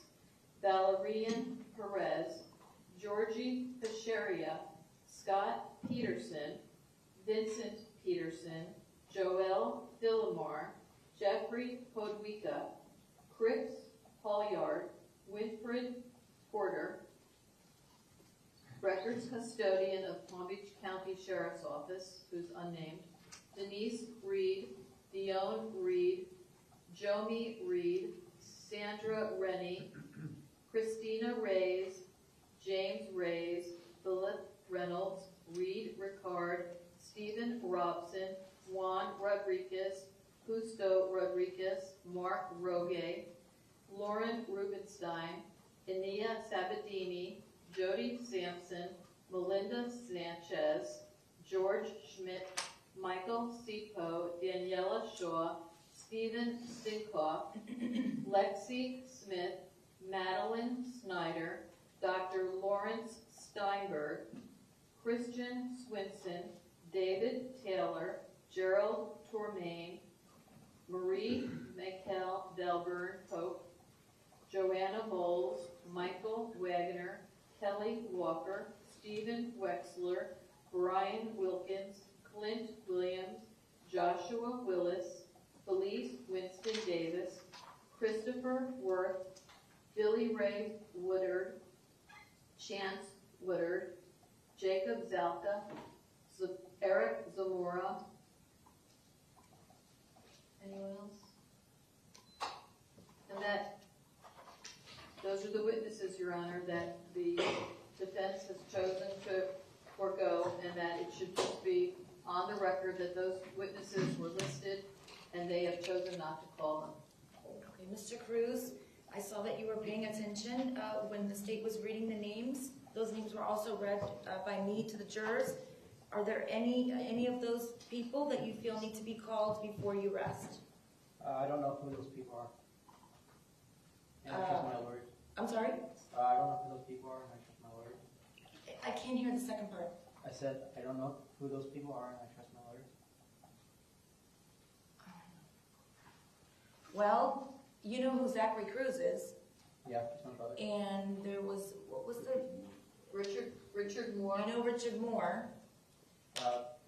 Valerian Perez, Georgie Pacheria, Scott Peterson, Vincent Peterson, Joel Villamar, Jeffrey Podwika, Chris Hollyard, Winfred Porter, Records Custodian of Palm Beach County Sheriff's Office, who's unnamed, Denise Reed, Dione Reed, Jomi Reed, Sandra Rennie, Christina Reyes, James Reyes, Philip Reynolds, Reed Ricard, Stephen Robson, Juan Rodriguez, Justo Rodriguez, Mark Roge, Lauren Rubenstein, Ania Sabadini, Jody Sampson, Melinda Sanchez, George Schmidt, Michael Sipo, Daniela Shaw, Stephen Stinkoff, Lexi Smith, Madeline Snyder, Dr. Lawrence Steinberg, Christian Swinson, David Taylor, Gerald Tourmaine, Marie Michael Delburn Pope, Joanna Bowles, Michael Wagner, Kelly Walker, Stephen Wexler, Brian Wilkins, Clint Williams, Joshua Willis, Felice Winston Davis, Christopher Worth, Billy Ray Woodard, Chance Woodard, Jacob Zalka, Eric Zamora. Anyone else? And those are the witnesses, Your Honor, that the defense has chosen to forego, and that it should just be on the record that those witnesses were listed and they have chosen not to call them. Okay, Mr. Cruz, I saw that you were paying attention when the state was reading the names. Those names were also read by me to the jurors. Are there any of those people that you feel need to be called before you rest? I don't know who those people are. And I trust my lawyer. I'm sorry? I don't know who those people are, and I trust my lawyer. I can't hear the second part. I said I don't know who those people are, and I trust my lawyer. Well, you know who Zachary Cruz is. Yeah, he's my brother. And there was, what was the? Richard Moore. You know Richard Moore.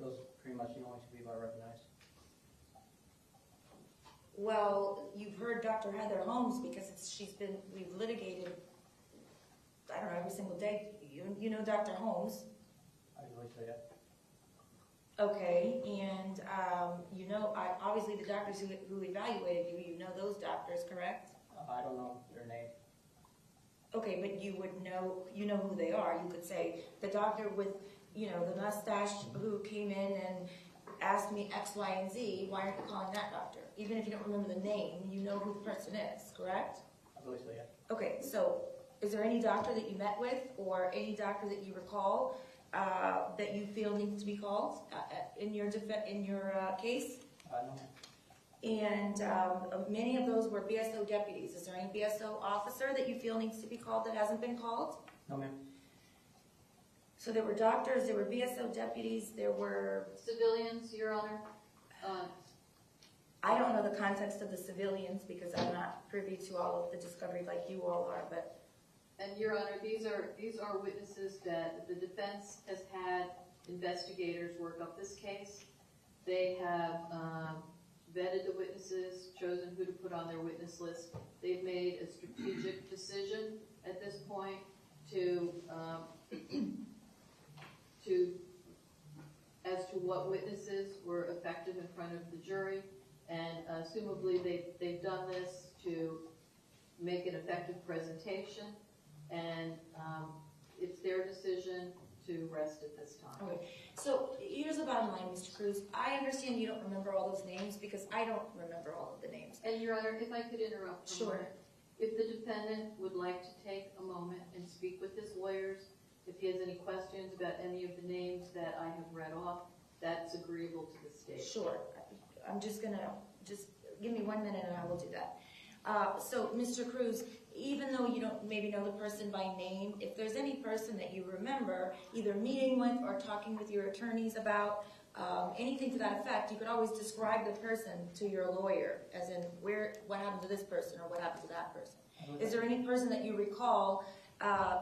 Those are pretty much the only two people I recognize. Well, you've heard Dr. Heather Holmes because we've litigated, I don't know, every single day. You know Dr. Holmes. I believe so, yeah. Okay, and you know, obviously the doctors who evaluated you, you know those doctors, correct? I don't know their name. Okay, but you would know, you know who they are. You could say, the doctor with, you know, the mustache who came in and asked me X, Y, and Z, why aren't you calling that doctor? Even if you don't remember the name, you know who the person is, correct? I believe so, yeah. Okay, so is there any doctor that you met with or any doctor that you recall that you feel needs to be called in your case? No. And many of those were BSO deputies. Is there any BSO officer that you feel needs to be called that hasn't been called? No, ma'am. So there were doctors, there were BSO deputies, there were... Civilians, Your Honor. I don't know the context of the civilians because I'm not privy to all of the discovery like you all are, but... And Your Honor, these are witnesses that the defense has had investigators work up this case. They have vetted the witnesses, chosen who to put on their witness list. They've made a strategic decision at this point to as to what witnesses were effective in front of the jury, and assumably they've done this to make an effective presentation, and it's their decision to rest at this time. Okay, so here's the bottom line, Mr. Cruz. I understand you don't remember all those names because I don't remember all of the names. And Your Honor, if I could interrupt. Sure. If the defendant would like to take a moment and speak with his lawyers, if he has any questions about any of the names that I have read off, that's agreeable to the state. Sure. I'm just gonna, give me 1 minute and I will do that. So, Mr. Cruz, even though you don't maybe know the person by name, if there's any person that you remember either meeting with or talking with your attorneys about, anything to that effect, you could always describe the person to your lawyer, as in what happened to this person or what happened to that person. Is there any person that you recall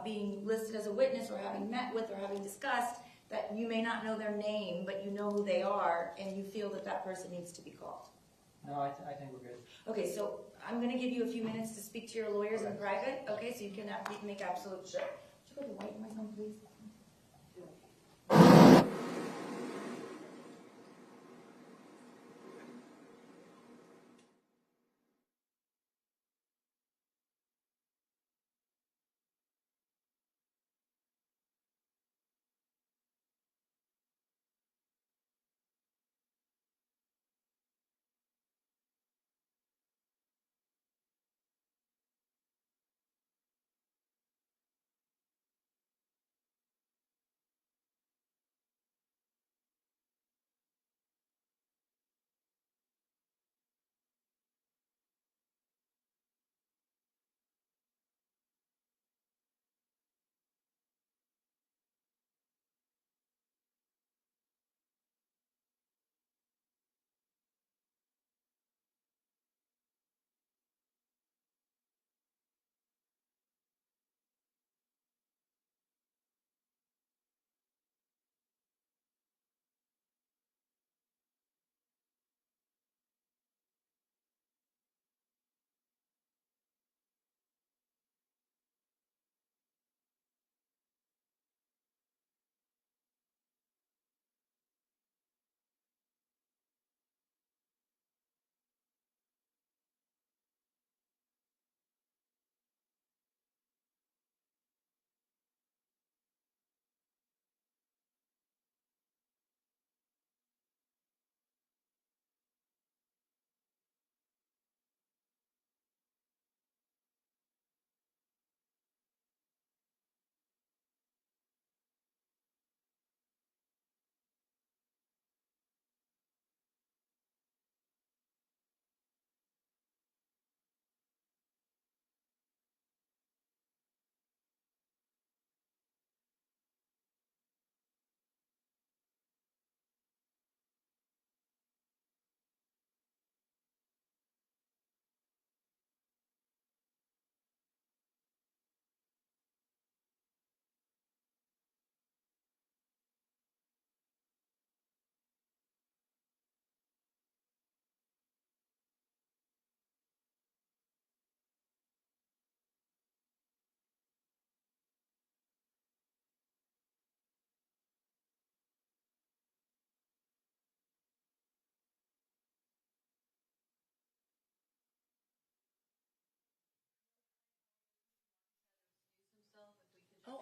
being listed as a witness or having met with or having discussed that you may not know their name, but you know who they are, and you feel that that person needs to be called? No, I think we're good. Okay, so I'm going to give you a few minutes to speak to your lawyers in private, okay, so you can make absolute sure. Could you go to white, my son, please?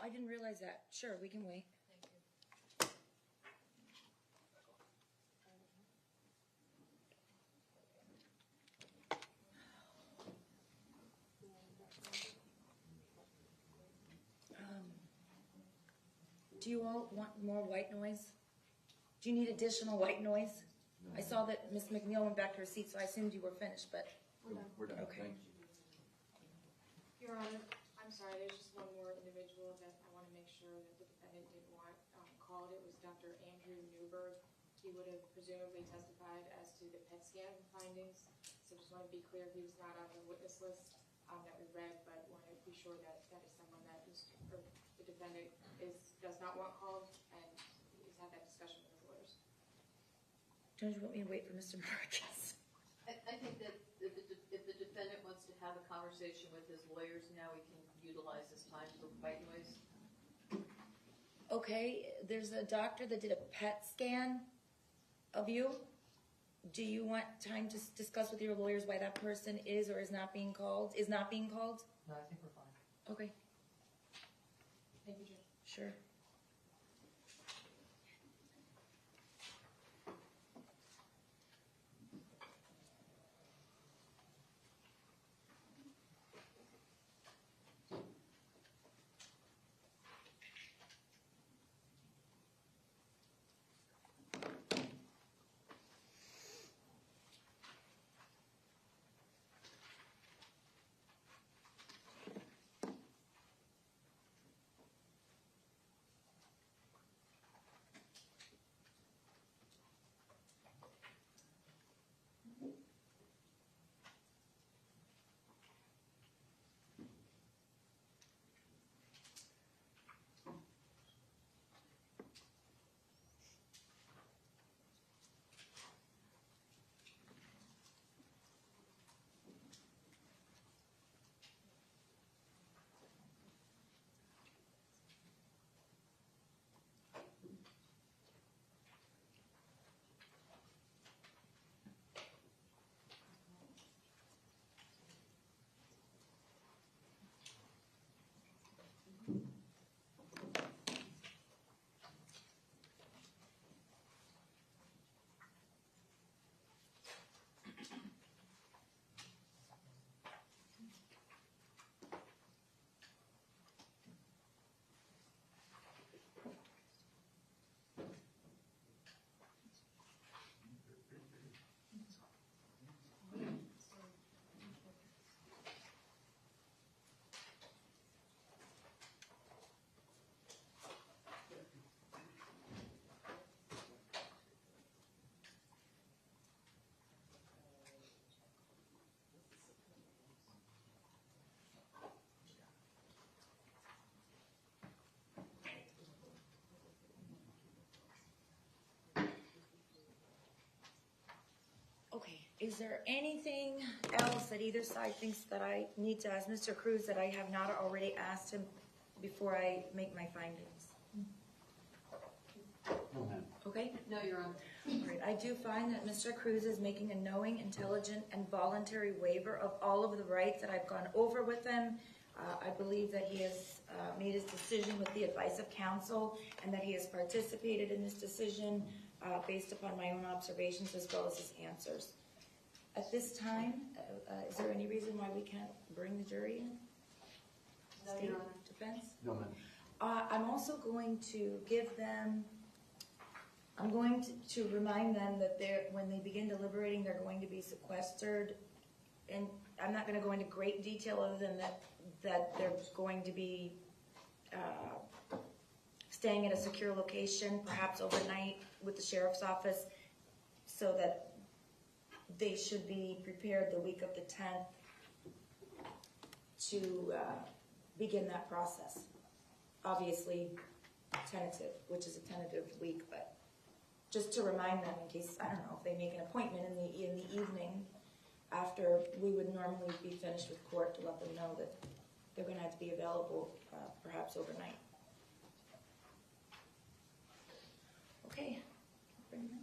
I didn't realize that. Sure, we can wait. Thank you. Do you all want more white noise? Do you need additional white noise? I saw that Ms. McNeil went back to her seat, so I assumed you were finished, but We're done. Okay. Thank you. Your Honor, I'm sorry, there's just one more individual that I want to make sure that the defendant didn't want called. It was Dr. Andrew Newberg. He would have presumably testified as to the PET scan findings. So just want to be clear, he was not on the witness list that we read, but want to be sure that that is someone that is, or the defendant does not want called, and he's had that discussion with his lawyers. don't you want me to wait for Mr. Marcus? I think that if the defendant wants to have a conversation with his lawyers, now we can utilize this time for white noise. Okay, there's a doctor that did a PET scan of you. Do you want time to discuss with your lawyers why that person is or is not being called? No, I think we're fine. Okay, Thank you, Judge. sure. Okay, is there anything else that either side thinks that I need to ask Mr. Cruz that I have not already asked him before I make my findings? No, ma'am. Okay? No, Your Honor. All right, I do find that Mr. Cruz is making a knowing, intelligent, and voluntary waiver of all of the rights that I've gone over with him. I believe that he has made his decision with the advice of counsel and that he has participated in this decision based upon my own observations as well as his answers. At this time, is there any reason why we can't bring the jury in? No, State Your Honor. defense? No, ma'am. I'm also going to give them, I'm going to remind them that when they begin deliberating, they're going to be sequestered. And I'm not going to go into great detail other than that they're going to be staying at a secure location, perhaps overnight with the sheriff's office, so that they should be prepared the week of the 10th to begin that process. Obviously, tentative, which is a tentative week, but just to remind them in case, I don't know, if they make an appointment in the evening after we would normally be finished with court, to let them know that they're going to have to be available perhaps overnight. Okay. Bring them in.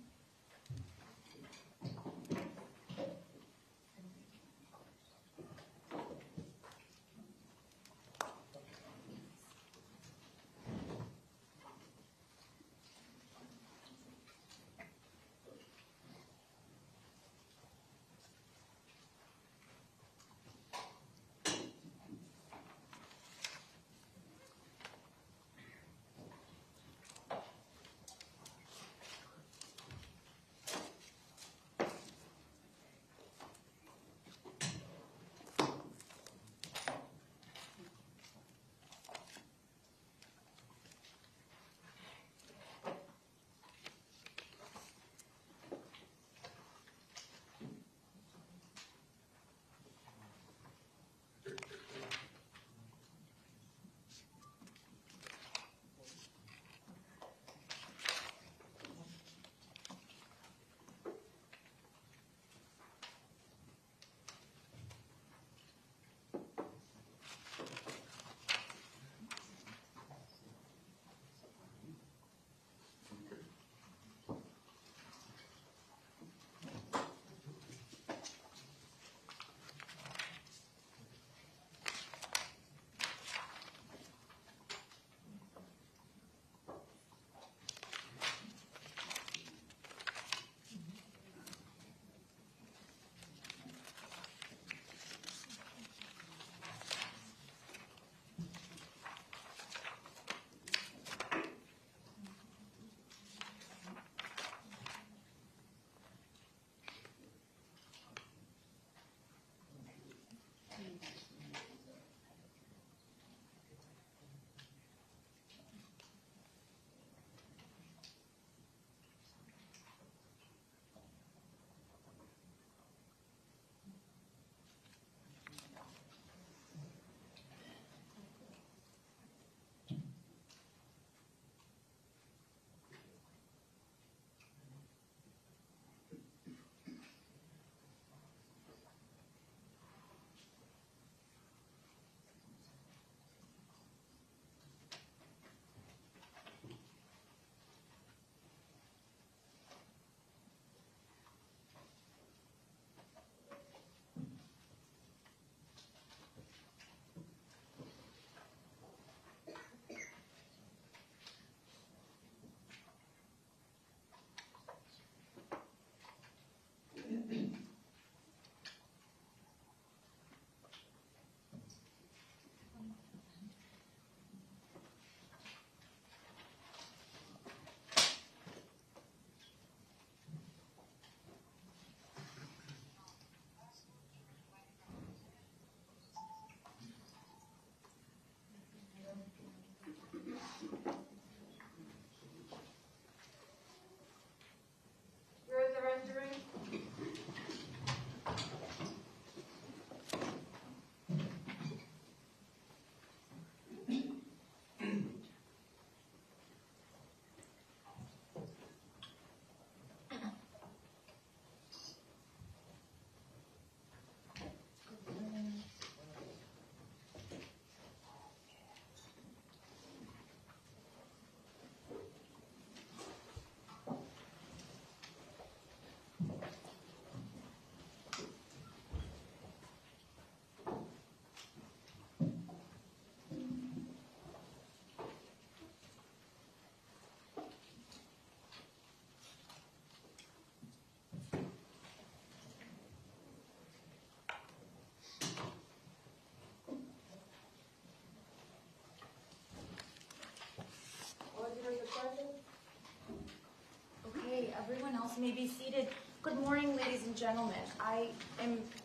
everyone else may be seated. Good morning, ladies and gentlemen. I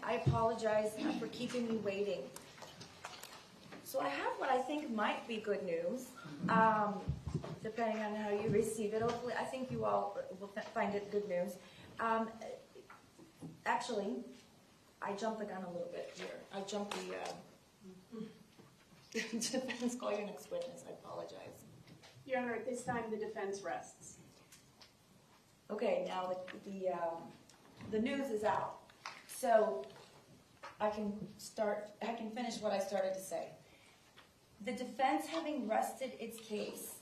apologize for keeping you waiting. So I have what I think might be good news, depending on how you receive it. Hopefully, I think you all will find it good news. Actually, I jumped the gun a little bit here. I jumped the defense. Call your next witness. I apologize. Your Honor, at this time, the defense rests. Okay, now the news is out, so I can finish what I started to say. The defense having rested its case,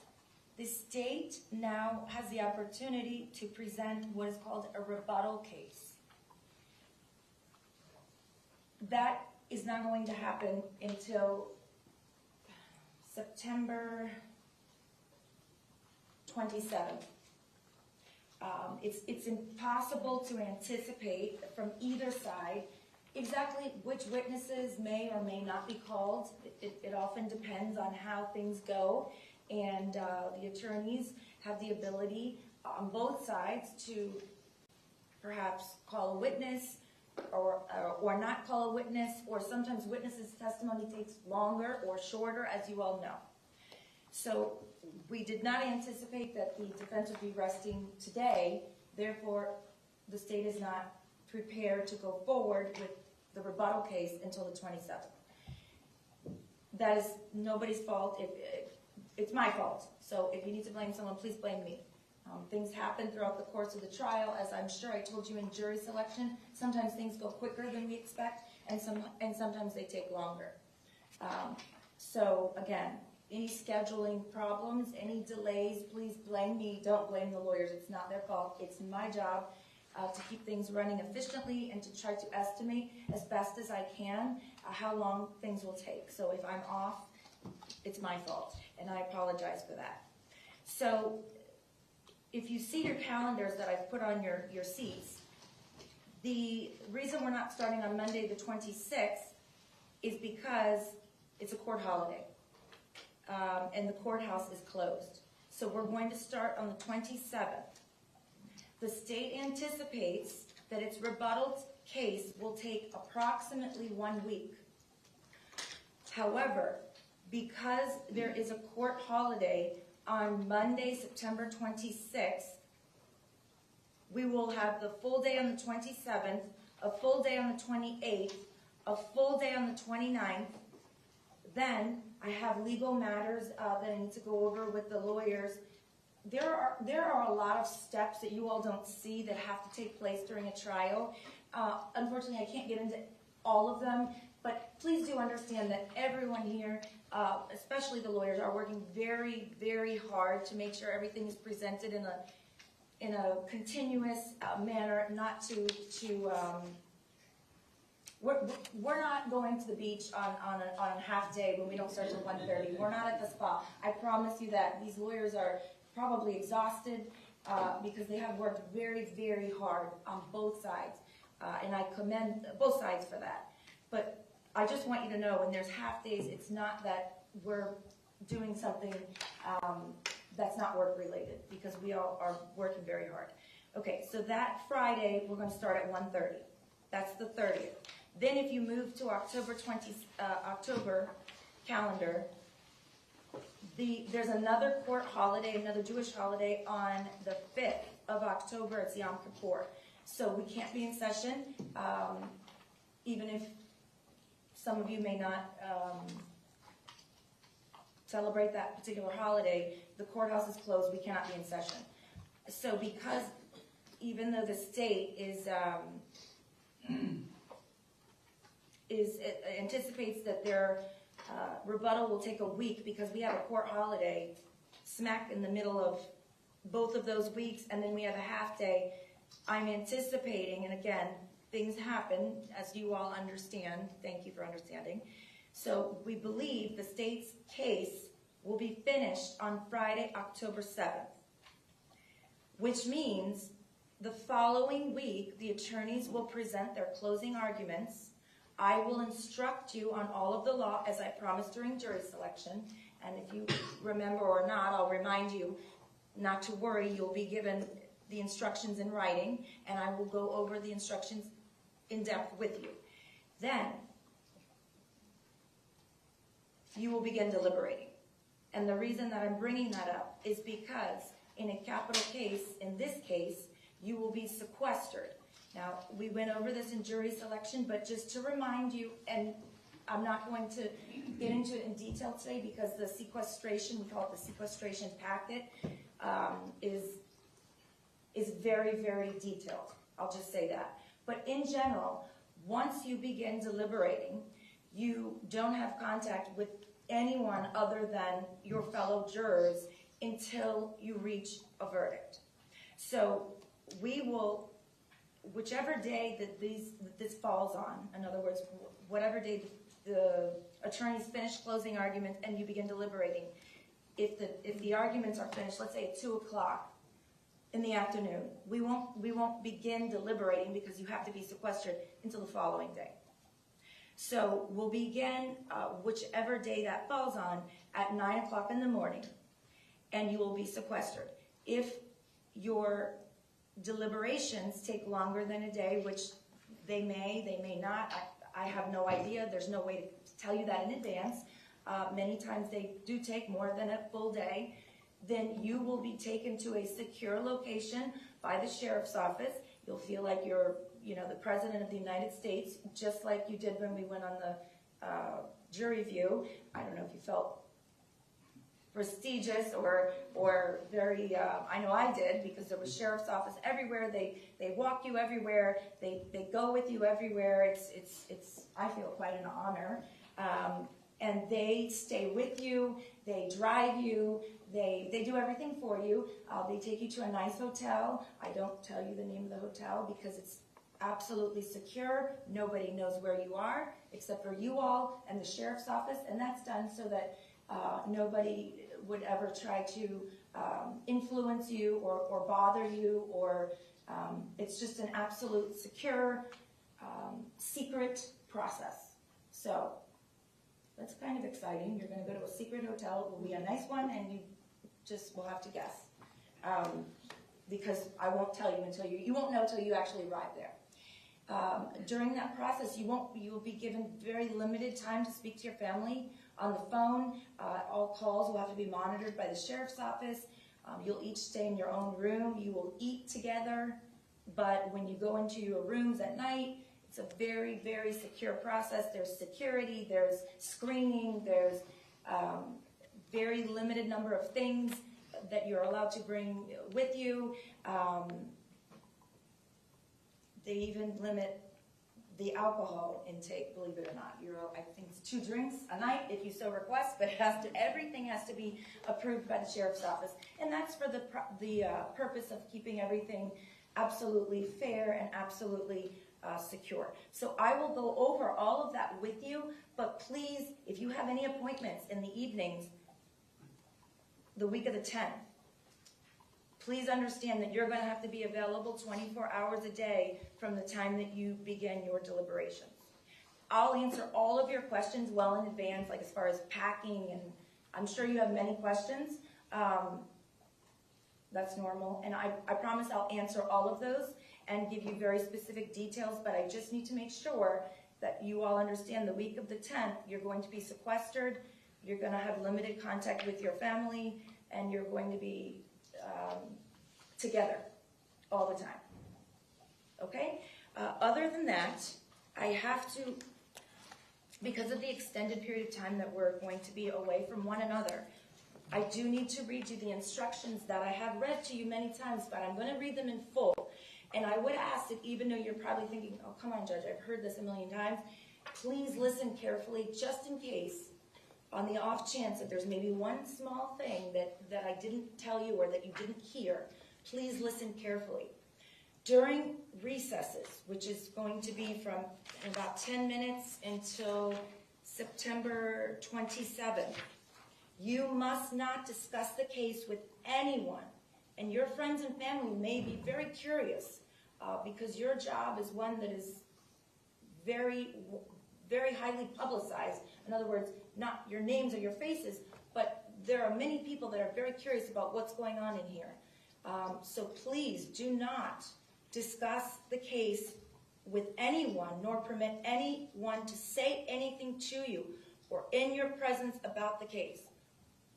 the state now has the opportunity to present what is called a rebuttal case. That is not going to happen until September 27th. It's impossible to anticipate from either side exactly which witnesses may or may not be called. It often depends on how things go, and the attorneys have the ability on both sides to perhaps call a witness or not call a witness, or sometimes witnesses' testimony takes longer or shorter, as you all know. So we did not anticipate that the defense would be resting today. Therefore, the state is not prepared to go forward with the rebuttal case until the 27th. That is nobody's fault. It's my fault. So if you need to blame someone, please blame me. Things happen throughout the course of the trial. As I'm sure I told you in jury selection, sometimes things go quicker than we expect, and sometimes they take longer. So again, any scheduling problems, any delays, please blame me. Don't blame the lawyers. It's not their fault. It's my job to keep things running efficiently and to try to estimate as best as I can how long things will take. So if I'm off, it's my fault, and I apologize for that. So if you see your calendars that I've put on your seats, the reason we're not starting on Monday the 26th is because it's a court holiday. And the courthouse is closed. So we're going to start on the 27th. The state anticipates that its rebuttal case will take approximately 1 week. However, because there is a court holiday on Monday, September 26th, we will have the full day on the 27th, a full day on the 28th, a full day on the 29th. Then I have legal matters that I need to go over with the lawyers. There are a lot of steps that you all don't see that have to take place during a trial. Unfortunately, I can't get into all of them, but please do understand that everyone here, especially the lawyers, are working very, very hard to make sure everything is presented in a continuous manner, not to we're not going to the beach on a half day when we don't start till 1:30. We're not at the spa. I promise you that. These lawyers are probably exhausted because they have worked very, very hard on both sides. And I commend both sides for that. But I just want you to know, when there's half days, it's not that we're doing something that's not work related, because we all are working very hard. Okay, so that Friday, we're going to start at 1:30. That's the 30th. Then if you move to October calendar, there's another court holiday, another Jewish holiday on the 5th of October. It's Yom Kippur. So we can't be in session, even if some of you may not celebrate that particular holiday. The courthouse is closed. We cannot be in session. So because even though the state anticipates that their rebuttal will take a week, because we have a court holiday smack in the middle of both of those weeks, and then we have a half day, I'm anticipating, and again, things happen, as you all understand. Thank you for understanding. So we believe the state's case will be finished on Friday, October 7th, which means the following week, the attorneys will present their closing arguments. I will instruct you on all of the law, as I promised during jury selection. And if you remember or not, I'll remind you not to worry. You'll be given the instructions in writing, and I will go over the instructions in depth with you. Then, you will begin deliberating. And the reason that I'm bringing that up is because in a capital case, in this case, you will be sequestered. Now, we went over this in jury selection, but just to remind you, and I'm not going to get into it in detail today because the sequestration, we call it the sequestration packet, is very, very detailed. I'll just say that. But in general, once you begin deliberating, you don't have contact with anyone other than your fellow jurors until you reach a verdict. So we will, whichever day that this falls on, in other words, whatever day the attorneys finish closing arguments and you begin deliberating, if the arguments are finished, let's say at 2 o'clock in the afternoon, we won't begin deliberating because you have to be sequestered until the following day. So we'll begin whichever day that falls on at 9 o'clock in the morning, and you will be sequestered. If your deliberations take longer than a day, which they may not, I have no idea, there's no way to tell you that in advance. Many times they do take more than a full day. Then you will be taken to a secure location by the sheriff's office. You'll feel like you're, the President of the United States, just like you did when we went on the jury view. I don't know if you felt prestigious or very, I know I did, because there was sheriff's office everywhere. They walk you everywhere. They go with you everywhere. It's I feel quite an honor. And they stay with you. They drive you. They do everything for you. They take you to a nice hotel. I don't tell you the name of the hotel because it's absolutely secure. Nobody knows where you are except for you all and the sheriff's office, and that's done so that nobody would ever try to influence you or bother you, or it's just an absolute secure, secret process. So that's kind of exciting. You're going to go to a secret hotel. It will be a nice one, and you just will have to guess. Because I won't tell you until you won't know until you actually arrive there. During that process, you will be given very limited time to speak to your family on the phone. All calls will have to be monitored by the sheriff's office. You'll each stay in your own room. You will eat together, but when you go into your rooms at night, it's a very, very secure process. There's security, there's screening, there's very limited number of things that you're allowed to bring with you. They even limit the alcohol intake, believe it or not. I think it's 2 drinks a night if you so request, but everything has to be approved by the sheriff's office. And that's for the purpose of keeping everything absolutely fair and absolutely secure. So I will go over all of that with you, but please, if you have any appointments in the evenings, the week of the 10th, please understand that you're going to have to be available 24 hours a day from the time that you begin your deliberations. I'll answer all of your questions well in advance, like as far as packing, and I'm sure you have many questions. That's normal, and I promise I'll answer all of those and give you very specific details, but I just need to make sure that you all understand the week of the 10th, you're going to be sequestered, you're going to have limited contact with your family, and you're going to be together all the time. Okay? Other than that, I have to, because of the extended period of time that we're going to be away from one another, I do need to read you the instructions that I have read to you many times, but I'm going to read them in full. And I would ask that even though you're probably thinking, oh, come on, Judge, I've heard this a million times, please listen carefully, just in case, on the off chance that there's maybe one small thing that I didn't tell you or that you didn't hear. Please listen carefully. During recesses, which is going to be from about 10 minutes until September 27th, you must not discuss the case with anyone. And your friends and family may be very curious because your job is one that is very, very highly publicized. In other words, not your names or your faces, but there are many people that are very curious about what's going on in here. So please do not discuss the case with anyone, nor permit anyone to say anything to you or in your presence about the case.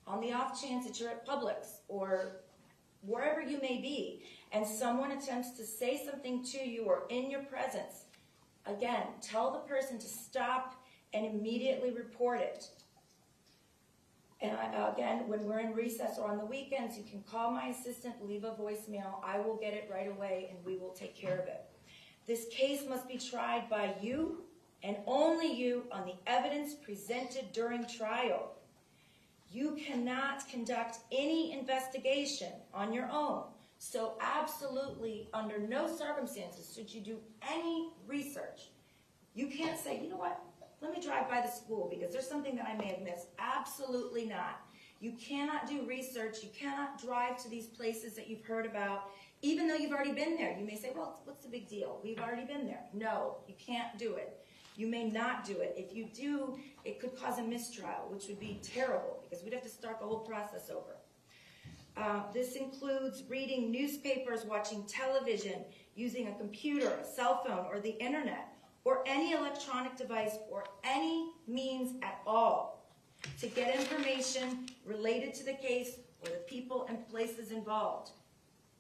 On the off chance that you're at Publix or wherever you may be, and someone attempts to say something to you or in your presence, again, tell the person to stop and immediately report it. And again, when we're in recess or on the weekends, you can call my assistant, leave a voicemail. I will get it right away, and we will take care of it. This case must be tried by you and only you on the evidence presented during trial. You cannot conduct any investigation on your own. So absolutely, under no circumstances should you do any research. You can't say, you know what, let me drive by the school because there's something that I may have missed. Absolutely not. You cannot do research. You cannot drive to these places that you've heard about, even though you've already been there. You may say, well, what's the big deal? We've already been there. No, you can't do it. You may not do it. If you do, it could cause a mistrial, which would be terrible because we'd have to start the whole process over. This includes reading newspapers, watching television, using a computer, a cell phone, or the internet, or any electronic device, or any means at all to get information related to the case or the people and places involved.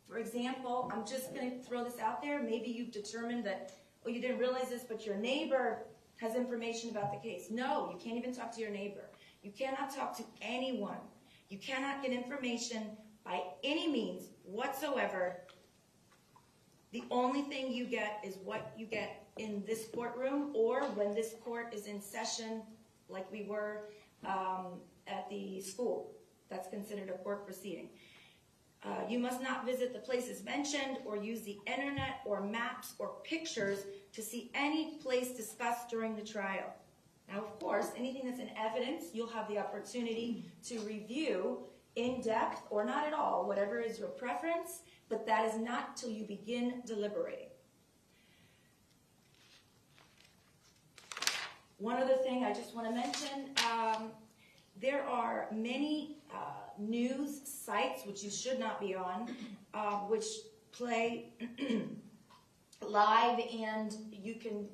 For example, I'm just going to throw this out there. Maybe you've determined that, well, you didn't realize this, but your neighbor has information about the case. No, you can't even talk to your neighbor. You cannot talk to anyone. You cannot get information by any means whatsoever. The only thing you get is what you get in this courtroom or when this court is in session like we were at the school. That's considered a court proceeding. You must not visit the places mentioned or use the internet or maps or pictures to see any place discussed during the trial. Now, of course, anything that's in evidence, you'll have the opportunity to review in depth or not at all, whatever is your preference, but that is not till you begin deliberating. One other thing I just want to mention, there are many news sites, which you should not be on, which play live, and you can,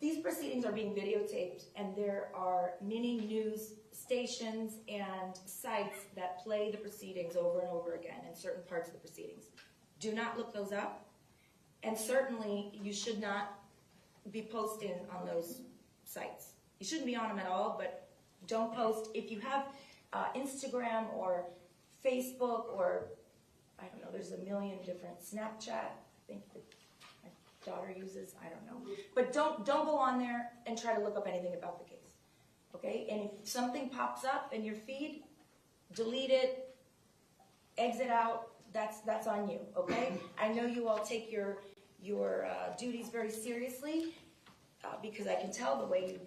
these proceedings are being videotaped, and there are many news stations and sites that play the proceedings over and over again in certain parts of the proceedings. Do not look those up, and certainly you should not be posting on those sites. You shouldn't be on them at all, but don't post. If you have Instagram or Facebook or, I don't know, there's a million different, Snapchat, I think that my daughter uses, I don't know. But don't go on there and try to look up anything about the case. Okay? And if something pops up in your feed, delete it, exit out, that's on you, okay? I know you all take your duties very seriously because I can tell the way you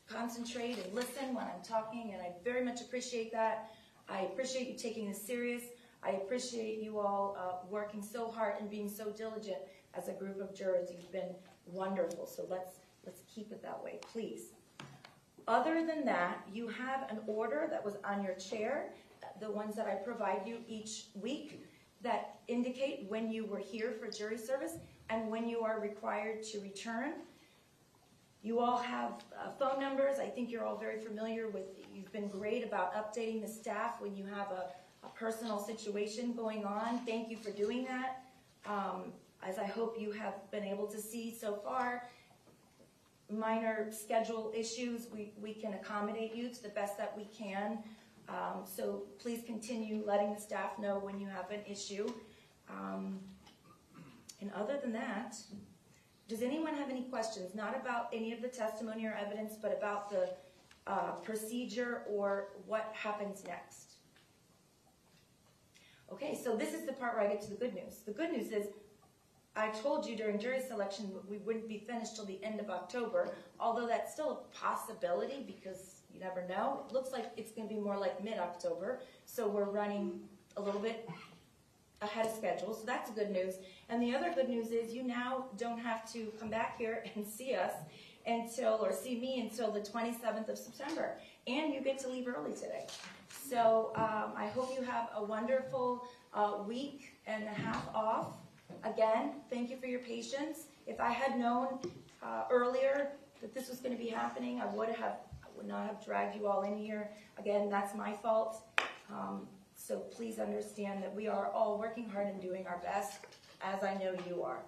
concentrate and listen when I'm talking, and I very much appreciate that. I appreciate you taking this serious. I appreciate you all working so hard and being so diligent as a group of jurors. You've been wonderful, so let's keep it that way, please. Other than that, you have an order that was on your chair, the ones that I provide you each week, that indicate when you were here for jury service and when you are required to return. You all have phone numbers. I think you're all very familiar with, you've been great about updating the staff when you have a personal situation going on. Thank you for doing that. As I hope you have been able to see so far, minor schedule issues, we can accommodate you to the best that we can. So please continue letting the staff know when you have an issue. And other than that, does anyone have any questions? Not about any of the testimony or evidence, but about the procedure or what happens next. Okay, so this is the part where I get to the good news. The good news is, I told you during jury selection we wouldn't be finished till the end of October, although that's still a possibility because you never know. It looks like it's going to be more like mid-October, so we're running a little bit ahead of schedule, so that's good news. And the other good news is you now don't have to come back here and see us until, or see me until the 27th of September, and you get to leave early today. So I hope you have a wonderful week and a half off. Again, thank you for your patience. If I had known earlier that this was going to be happening, I would not have dragged you all in here. Again, that's my fault. So please understand that we are all working hard and doing our best, as I know you are.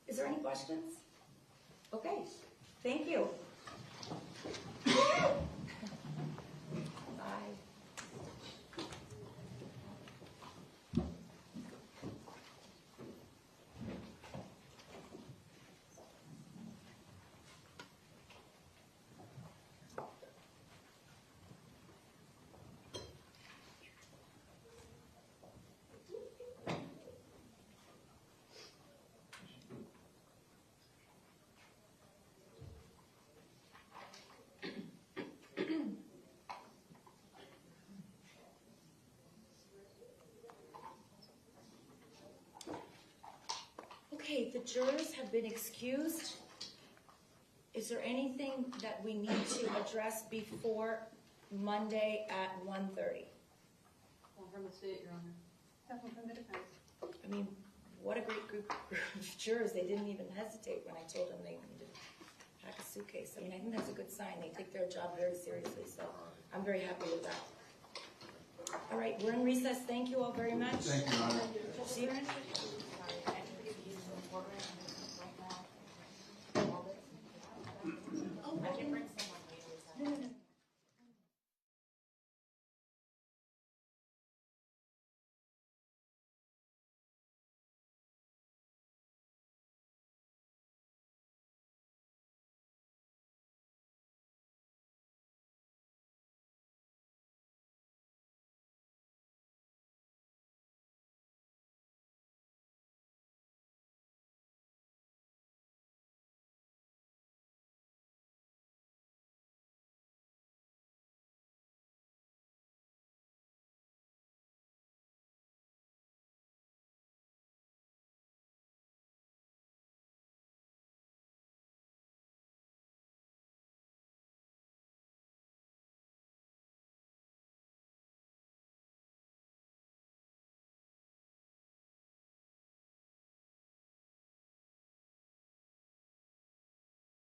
Is there any questions? Okay, thank you. Bye. Okay, the jurors have been excused. Is there anything that we need to address before Monday at 1:30? Well, from the state, Your Honor. Nothing from the defense. I mean, what a great group of jurors. They didn't even hesitate when I told them they needed to pack a suitcase. I mean, I think that's a good sign. They take their job very seriously, so I'm very happy with that. All right, we're in recess. Thank you all very much. Thank you, Your Honor. See you.